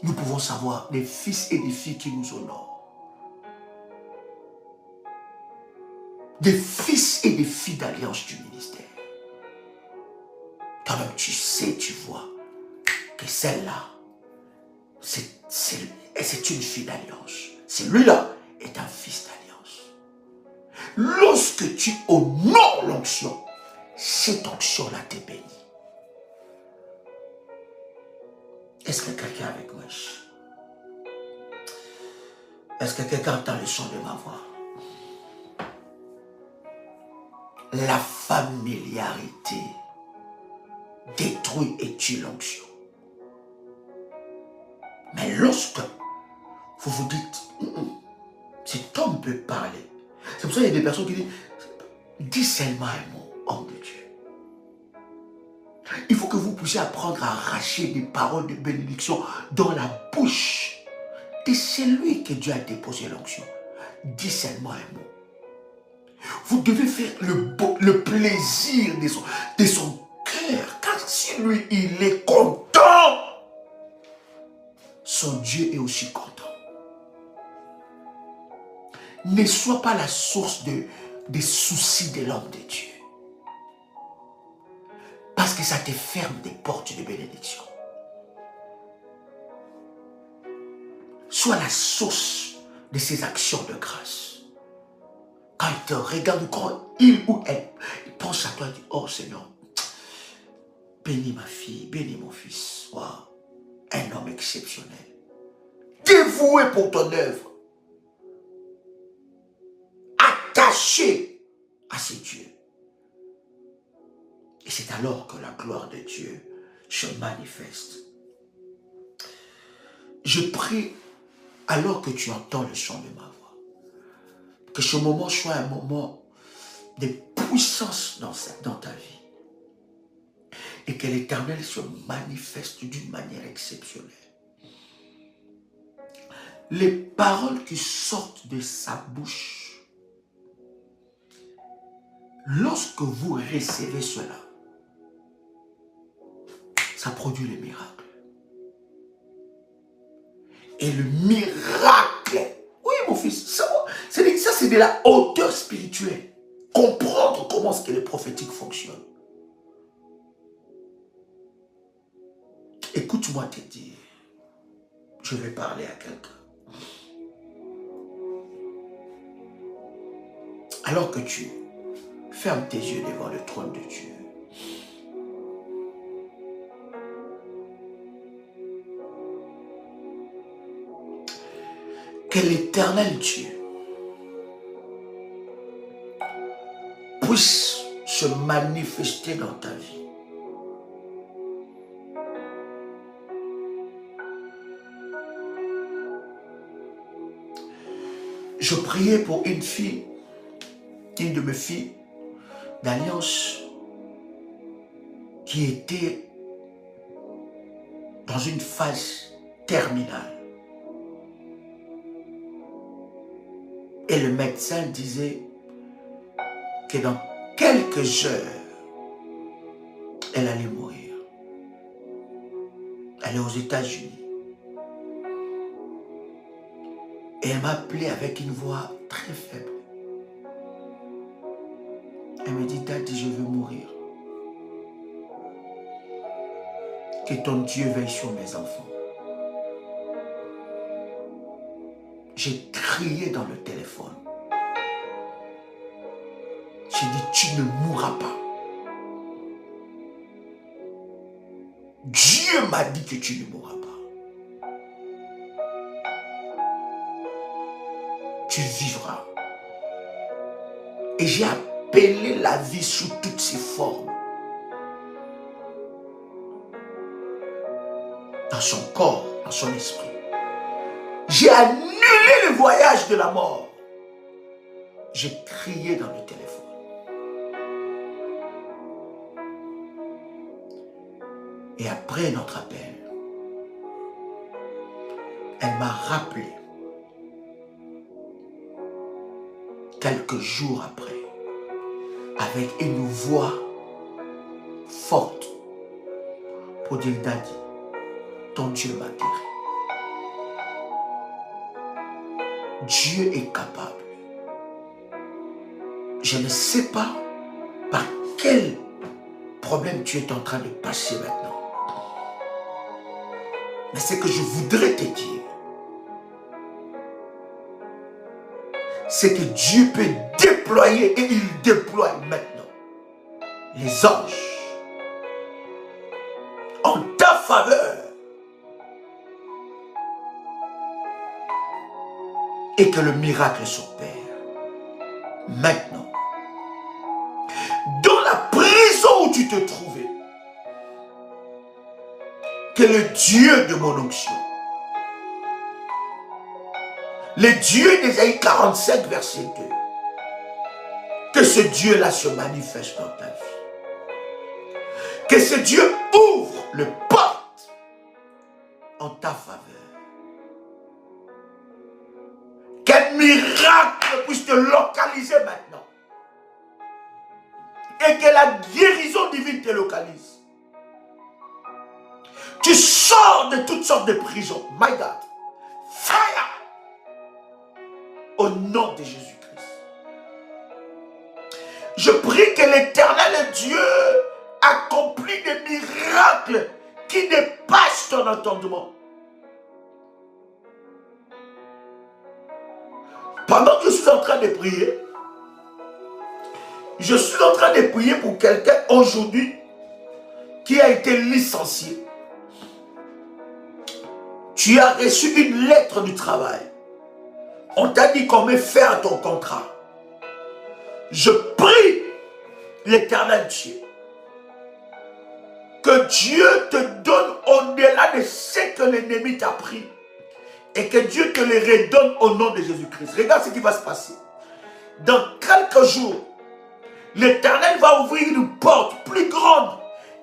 Nous pouvons savoir des fils et des filles qui nous honorent. Des fils et des filles d'alliance du ministère. Quand même, tu sais, tu vois que celle-là, c'est une fille d'alliance. Celui-là est un fils d'alliance. Lorsque tu honores l'onction, cette onction-là te bénit. Est-ce que quelqu'un avec moi? Est-ce que quelqu'un entend le son de ma voix? La familiarité détruit et tue l'onction. Mais lorsque vous vous dites, cet homme peut parler. C'est pour ça qu'il y a des personnes qui disent, dis seulement un mot, homme de Dieu. Il faut que vous puissiez apprendre à arracher des paroles de bénédiction dans la bouche de celui que Dieu a déposé l'onction. Dis seulement un mot. Vous devez faire le plaisir de son cœur. Car si lui, il est content, son Dieu est aussi content. Ne sois pas la source des soucis de l'homme de Dieu. Parce que ça te ferme des portes de bénédiction. Sois la source de ses actions de grâce. Quand il te regarde, quand il ou elle il pense à toi, il dit, oh Seigneur, bénis ma fille, bénis mon fils. Wow, un homme exceptionnel. Dévoué pour ton œuvre. Attaché à ces dieux. Et c'est alors que la gloire de Dieu se manifeste. Je prie, alors que tu entends le son de ma voix, que ce moment soit un moment de puissance dans ta vie. Et que l'Éternel se manifeste d'une manière exceptionnelle. Les paroles qui sortent de sa bouche, lorsque vous recevez cela, ça produit le miracle. Et le miracle, oui mon fils, ça c'est de la hauteur spirituelle. Comprendre comment est-ce que le prophétique fonctionne. Écoute-moi te dire, je vais parler à quelqu'un. Alors que tu fermes tes yeux devant le trône de Dieu, que l'Éternel Dieu puisse se manifester dans ta vie. Je priais pour une fille, une de mes filles d'alliance, qui était dans une phase terminale. Et le médecin disait que dans quelques heures, elle allait mourir. Elle est aux États-Unis. Et elle m'appelait avec une voix très faible. Elle me dit, Daddy, je veux mourir. Que ton Dieu veille sur mes enfants. J'ai crié dans le téléphone. J'ai dit, tu ne mourras pas. Dieu m'a dit que tu ne mourras pas. Tu vivras. Et j'ai appelé la vie sous toutes ses formes. Dans son corps, dans son esprit. J'ai annulé le voyage de la mort. J'ai crié dans le téléphone. Et après notre appel, elle m'a rappelé, quelques jours après, avec une voix forte, pour dire, Daddy, ton Dieu m'a guéri. Dieu est capable. Je ne sais pas par quel problème tu es en train de passer maintenant. Mais ce que je voudrais te dire, c'est que Dieu peut déployer, et il déploie maintenant, les anges en ta faveur. et que le miracle s'opère. Maintenant, dans la prison où tu te trouvais, que le Dieu de mon onction, le Dieu d'Ésaïe 45, verset 2, que ce Dieu-là se manifeste dans ta vie. Que ce Dieu ouvre le porte en ta faveur. Qu'un miracle puisse te localiser maintenant. Et que la guérison divine te localise. Tu sors de toutes sortes de prisons. My God. Fire. Au nom de Jésus-Christ. Je prie que l'Éternel Dieu accomplit des miracles qui dépassent ton entendement. Pendant que je suis en train de prier, je suis en train de prier pour quelqu'un aujourd'hui qui a été licencié. Tu as reçu une lettre du travail. On t'a dit qu'on met fin à ton contrat. Je prie l'Éternel Dieu que Dieu te donne au-delà de ce que l'ennemi t'a pris et que Dieu te les redonne au nom de Jésus-Christ. Regarde ce qui va se passer. Dans quelques jours, l'Éternel va ouvrir une porte plus grande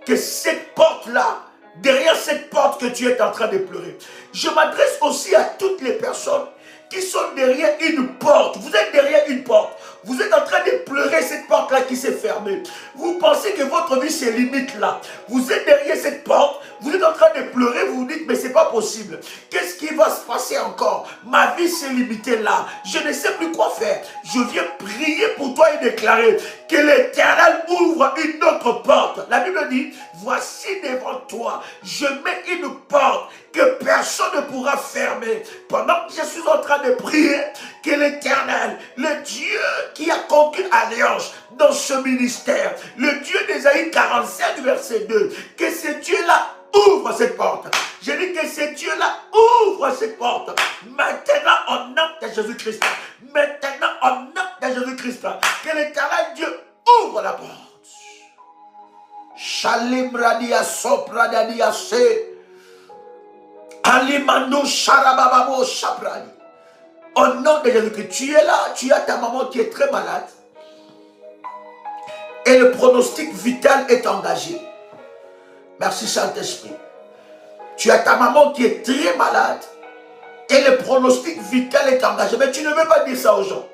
que cette porte-là. Derrière cette porte que tu es en train de pleurer. Je m'adresse aussi à toutes les personnes qui sont derrière une porte. Vous êtes derrière une porte. Vous êtes en train de pleurer cette porte-là qui s'est fermée. Vous pensez que votre vie se limite là. Vous êtes derrière cette porte. Vous êtes en train de pleurer. Vous vous dites, mais c'est pas possible. Qu'est-ce qui va se passer encore? Ma vie s'est limitée là. Je ne sais plus quoi faire. Je viens prier pour toi et déclarer que l'Éternel ouvre une autre porte. La Bible dit, voici devant toi, je mets une porte que personne ne pourra fermer. Pendant que je suis en train de prier, que l'Éternel, le Dieu qui a conclu alliance dans ce ministère, le Dieu d'Ésaïe 45, verset 2, que ce Dieu-là ouvre cette porte. Je dis que ce Dieu-là ouvre cette porte. Maintenant, au nom de Jésus-Christ. Maintenant, au nom de Jésus-Christ. Que l'Éternel Dieu ouvre la porte. Shalim radia sopra dadia se. Alimando sharabababo shaprani. Au nom de Jésus-Christ, tu es là, tu as ta maman qui est très malade. Et le pronostic vital est engagé. Merci Saint-Esprit. Tu as ta maman qui est très malade. Et le pronostic vital est engagé. Mais tu ne veux pas dire ça aux gens.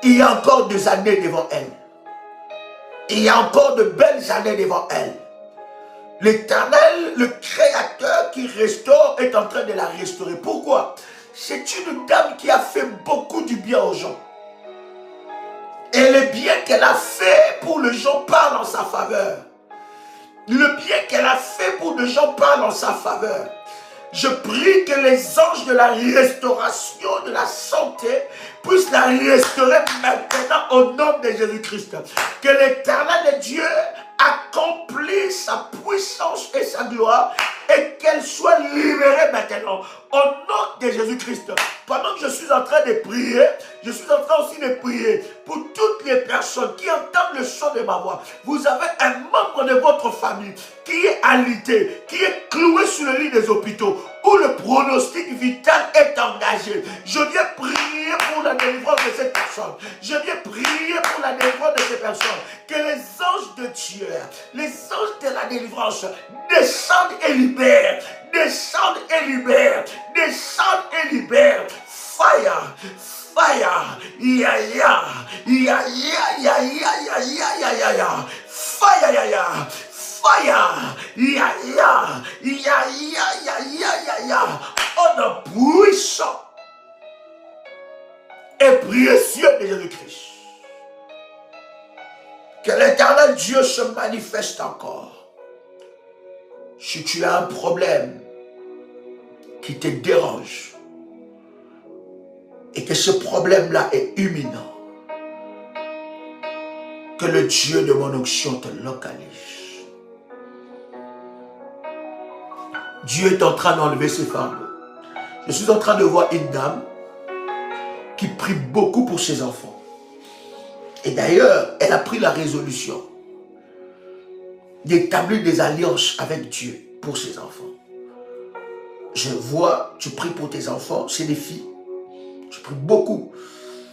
Il y a encore des années devant elle. Il y a encore de belles années devant elle. L'Éternel, le Créateur qui restaure, est en train de la restaurer. Pourquoi? C'est une dame qui a fait beaucoup du bien aux gens. Et le bien qu'elle a fait pour les gens parle en sa faveur. Le bien qu'elle a fait pour les gens parle en sa faveur. Je prie que les anges de la restauration de la santé puissent la restaurer maintenant au nom de Jésus-Christ. Que l'Éternel Dieu accomplisse sa puissance et sa gloire et qu'elle soit libérée maintenant au nom de Jésus-Christ. Pendant que je suis en train de prier, je suis en train aussi de prier pour toutes les personnes qui entendent le son de ma voix. Vous avez un membre de votre famille qui est alité, qui est cloué sur le lit des hôpitaux, où le pronostic vital est engagé. Je viens prier pour la délivrance de cette personne. Je viens prier pour la délivrance de ces personnes. Que les anges de Dieu, les anges de la délivrance descendent et libèrent, descendent et libèrent, descendent et libèrent. Fire, fire, ya ya, ya ya ya ya ya ya ya ya, fire ya ya. Fire, ya ya, ya ya ya ya ya ya, au nom puissant et précieux de Jésus-Christ. Que l'Éternel Dieu se manifeste encore. Si tu as un problème qui te dérange et que ce problème-là est imminent, que le Dieu de mon onction te localise. Dieu est en train d'enlever ses fardeaux. Je suis en train de voir une dame qui prie beaucoup pour ses enfants. Et d'ailleurs, elle a pris la résolution d'établir des alliances avec Dieu pour ses enfants. Je vois, tu pries pour tes enfants, c'est des filles. Tu pries beaucoup.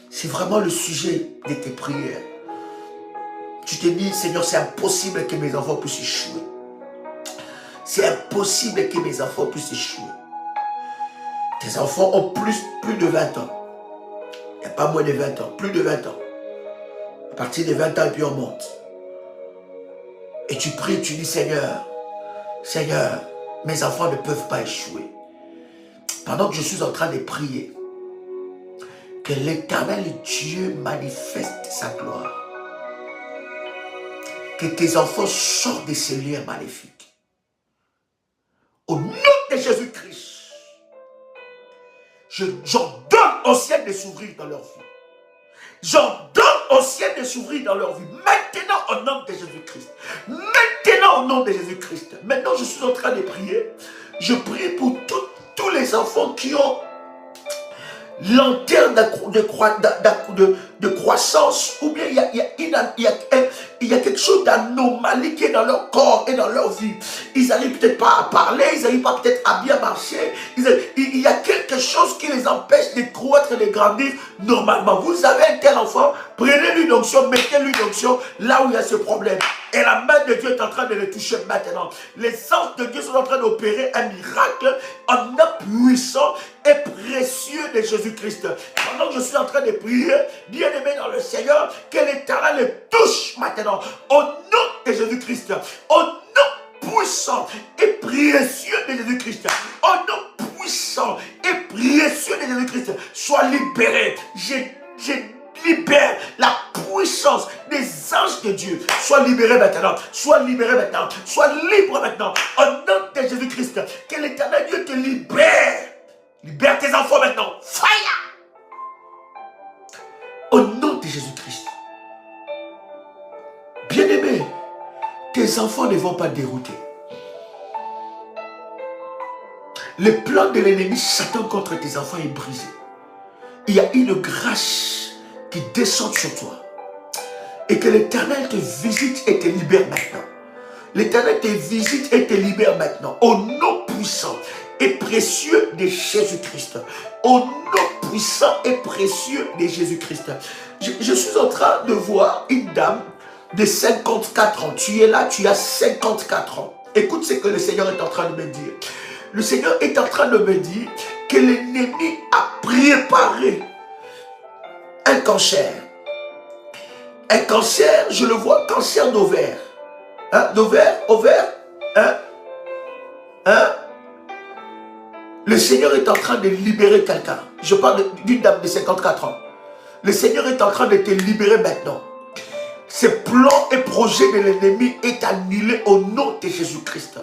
C'est vraiment le sujet de tes prières. Tu te dis, Seigneur, c'est impossible que mes enfants puissent échouer. C'est impossible que mes enfants puissent échouer. Tes enfants ont plus de 20 ans. Il n'y a pas moins de 20 ans, plus de 20 ans. À partir de 20 ans, et puis on monte. Et tu pries, tu dis, Seigneur, Seigneur, mes enfants ne peuvent pas échouer. Pendant que je suis en train de prier, que l'Éternel Dieu manifeste sa gloire. Que tes enfants sortent de ces liens maléfiques. Au nom de Jésus-Christ, j'ordonne au ciel de s'ouvrir dans leur vie. J'ordonne au ciel de s'ouvrir dans leur vie. Maintenant, au nom de Jésus-Christ. Maintenant, au nom de Jésus-Christ. Maintenant, je suis en train de prier. Je prie pour tous les enfants qui ont lanterne de croissance, ou bien il y a quelque chose d'anomalie qui est dans leur corps et dans leur vie. Ils n'arrivent peut-être pas à parler, ils n'arrivent pas peut-être à bien marcher. Il y a quelque chose qui les empêche de croître et de grandir normalement. Vous avez un tel enfant, prenez l'huile d'onction, mettez l'huile d'onction là où il y a ce problème. Et la main de Dieu est en train de le toucher maintenant. Les anges de Dieu sont en train d'opérer un miracle en un puissant et précieux de Jésus-Christ. Pendant que je suis en train de prier, bien-aimé dans le Seigneur, que l'Éternel le touche maintenant. Au nom de Jésus-Christ. Au nom puissant et précieux de Jésus-Christ. Au nom puissant et précieux de Jésus-Christ. Sois libéré. Je libère la puissance des anges de Dieu. Sois libéré maintenant. Sois libéré maintenant. Sois libre maintenant. Au nom de Jésus-Christ. Que l'Éternel Dieu te libère. Libère tes enfants maintenant. Fire. Au nom de Jésus-Christ. Bien-aimé, tes enfants ne vont pas dérouter. Le plan de l'ennemi Satan contre tes enfants est brisé. Il y a une grâce qui descend sur toi. Et que l'Éternel te visite et te libère maintenant. L'Éternel te visite et te libère maintenant. Au nom puissant et précieux de Jésus-Christ. Au nom puissant et précieux de Jésus-Christ. Je suis en train de voir une dame de 54 ans. Tu es là, tu as 54 ans. Écoute ce que le Seigneur est en train de me dire. Le Seigneur est en train de me dire que l'ennemi a préparé un cancer. Un cancer, je le vois, cancer d'ovaire. Hein, d'ovaire, ovaire. Hein. Le Seigneur est en train de libérer quelqu'un. Je parle d'une dame de 54 ans. Le Seigneur est en train de te libérer maintenant. Ce plan et projet de l'ennemi est annulé au nom de Jésus-Christ.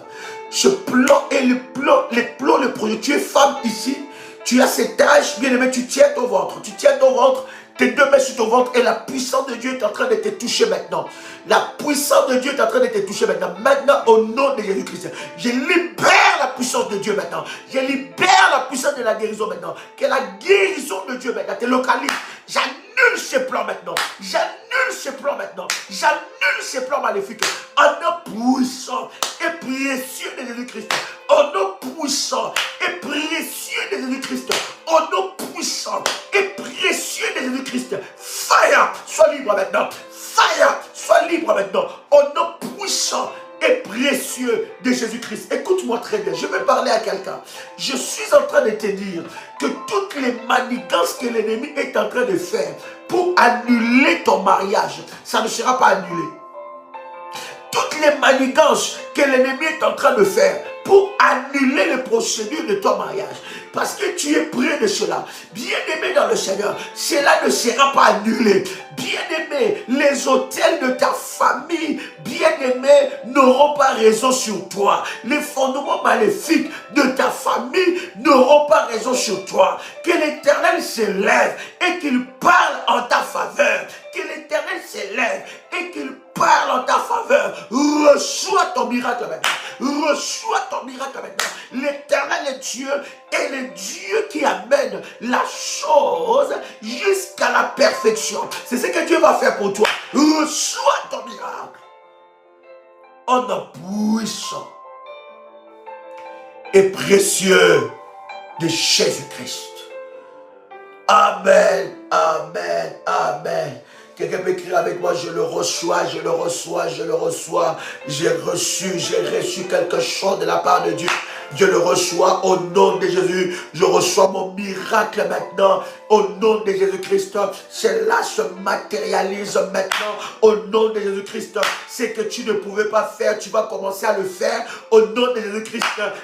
Ce plan et le projet. Tu es femme ici, tu as cet âge, bien aimé, tu tiens ton ventre. Tu tiens ton ventre, tes deux mains sur ton ventre et la puissance de Dieu est en train de te toucher maintenant. La puissance de Dieu est en train de te toucher maintenant. Maintenant, au nom de Jésus-Christ, je libère la puissance de Dieu maintenant. Je libère la puissance de la guérison maintenant. Que la guérison de Dieu maintenant te localise. J'annule ces plans maintenant. J'annule ces plans maintenant. J'annule ces plans maléfiques. Au nom puissant et précieux de Jésus-Christ. Au nom puissant et précieux de Jésus-Christ. Au nom puissant et précieux de Jésus-Christ. Fire, sois libre maintenant. Fire, sois libre maintenant. Au nom puissant et précieux de Jésus-Christ. Écoute-moi très bien, je vais parler à quelqu'un. Je suis en train de te dire que toutes les manigances que l'ennemi est en train de faire pour annuler ton mariage, ça ne sera pas annulé. Toutes les manigances que l'ennemi est en train de faire pour annuler les procédures de ton mariage, parce que tu es près de cela. Bien-aimé dans le Seigneur, cela ne sera pas annulé. Bien-aimé, les autels de ta famille, bien-aimé, n'auront pas raison sur toi. Les fondements maléfiques de ta famille n'auront pas raison sur toi. Que l'Éternel s'élève et qu'il parle en ta faveur. Que l'Éternel s'élève et qu'il parle en ta faveur. Reçois ton miracle maintenant. Reçois ton miracle maintenant. L'Éternel est Dieu et le Dieu qui amène la chose jusqu'à la perfection. C'est ce que Dieu va faire pour toi. Reçois ton miracle. En nom puissant et précieux de Jésus-Christ. Amen, amen, amen. Quelqu'un peut écrire avec moi, je le reçois, je le reçois, je le reçois. J'ai reçu quelque chose de la part de Dieu. Je le reçois au nom de Jésus. Je reçois mon miracle maintenant au nom de Jésus-Christ. Cela se matérialise maintenant au nom de Jésus-Christ. Ce que tu ne pouvais pas faire, tu vas commencer à le faire au nom de Jésus-Christ.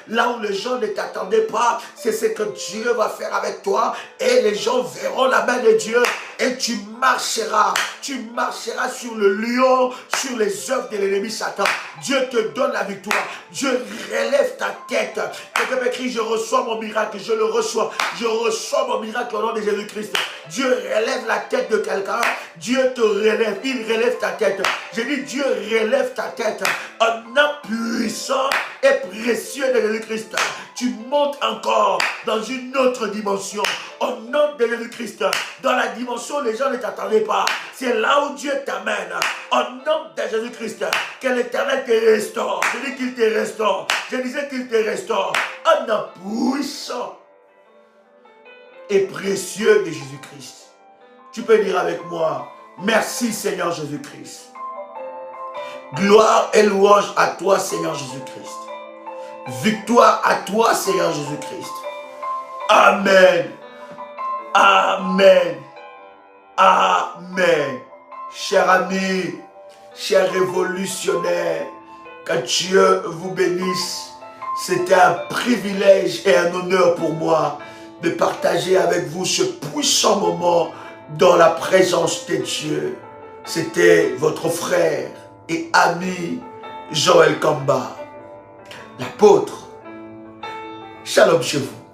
Là où les gens ne t'attendaient pas, c'est ce que Dieu va faire avec toi et les gens verront la main de Dieu et tu marcheras sur le lion, sur les œuvres de l'ennemi Satan. Dieu te donne la victoire. Dieu relève ta tête. Quelqu'un m'écrit, je reçois mon miracle, je le reçois. Je reçois mon miracle au nom de Jésus-Christ. Dieu relève la tête de quelqu'un. Dieu te relève, il relève ta tête. J'ai dit, Dieu relève ta tête. Un nom puissant et précieux de Jésus-Christ. Tu montes encore dans une autre dimension. Au nom de Jésus-Christ, dans la dimension où les gens ne t'attendaient pas. C'est là où Dieu t'amène. Au nom de Jésus-Christ, que l'Éternel te restaure. Je dis qu'il te restaure. Je disais qu'il te restaure. Un nom puissant et précieux de Jésus-Christ. Tu peux dire avec moi, merci Seigneur Jésus-Christ. Gloire et louange à toi Seigneur Jésus-Christ. Victoire à toi Seigneur Jésus-Christ. Amen. Amen. Amen. Chers amis, chers révolutionnaires, que Dieu vous bénisse. C'était un privilège et un honneur pour moi de partager avec vous ce puissant moment dans la présence de Dieu. C'était votre frère et ami Joël Kamba, l'apôtre. Shalom chez vous.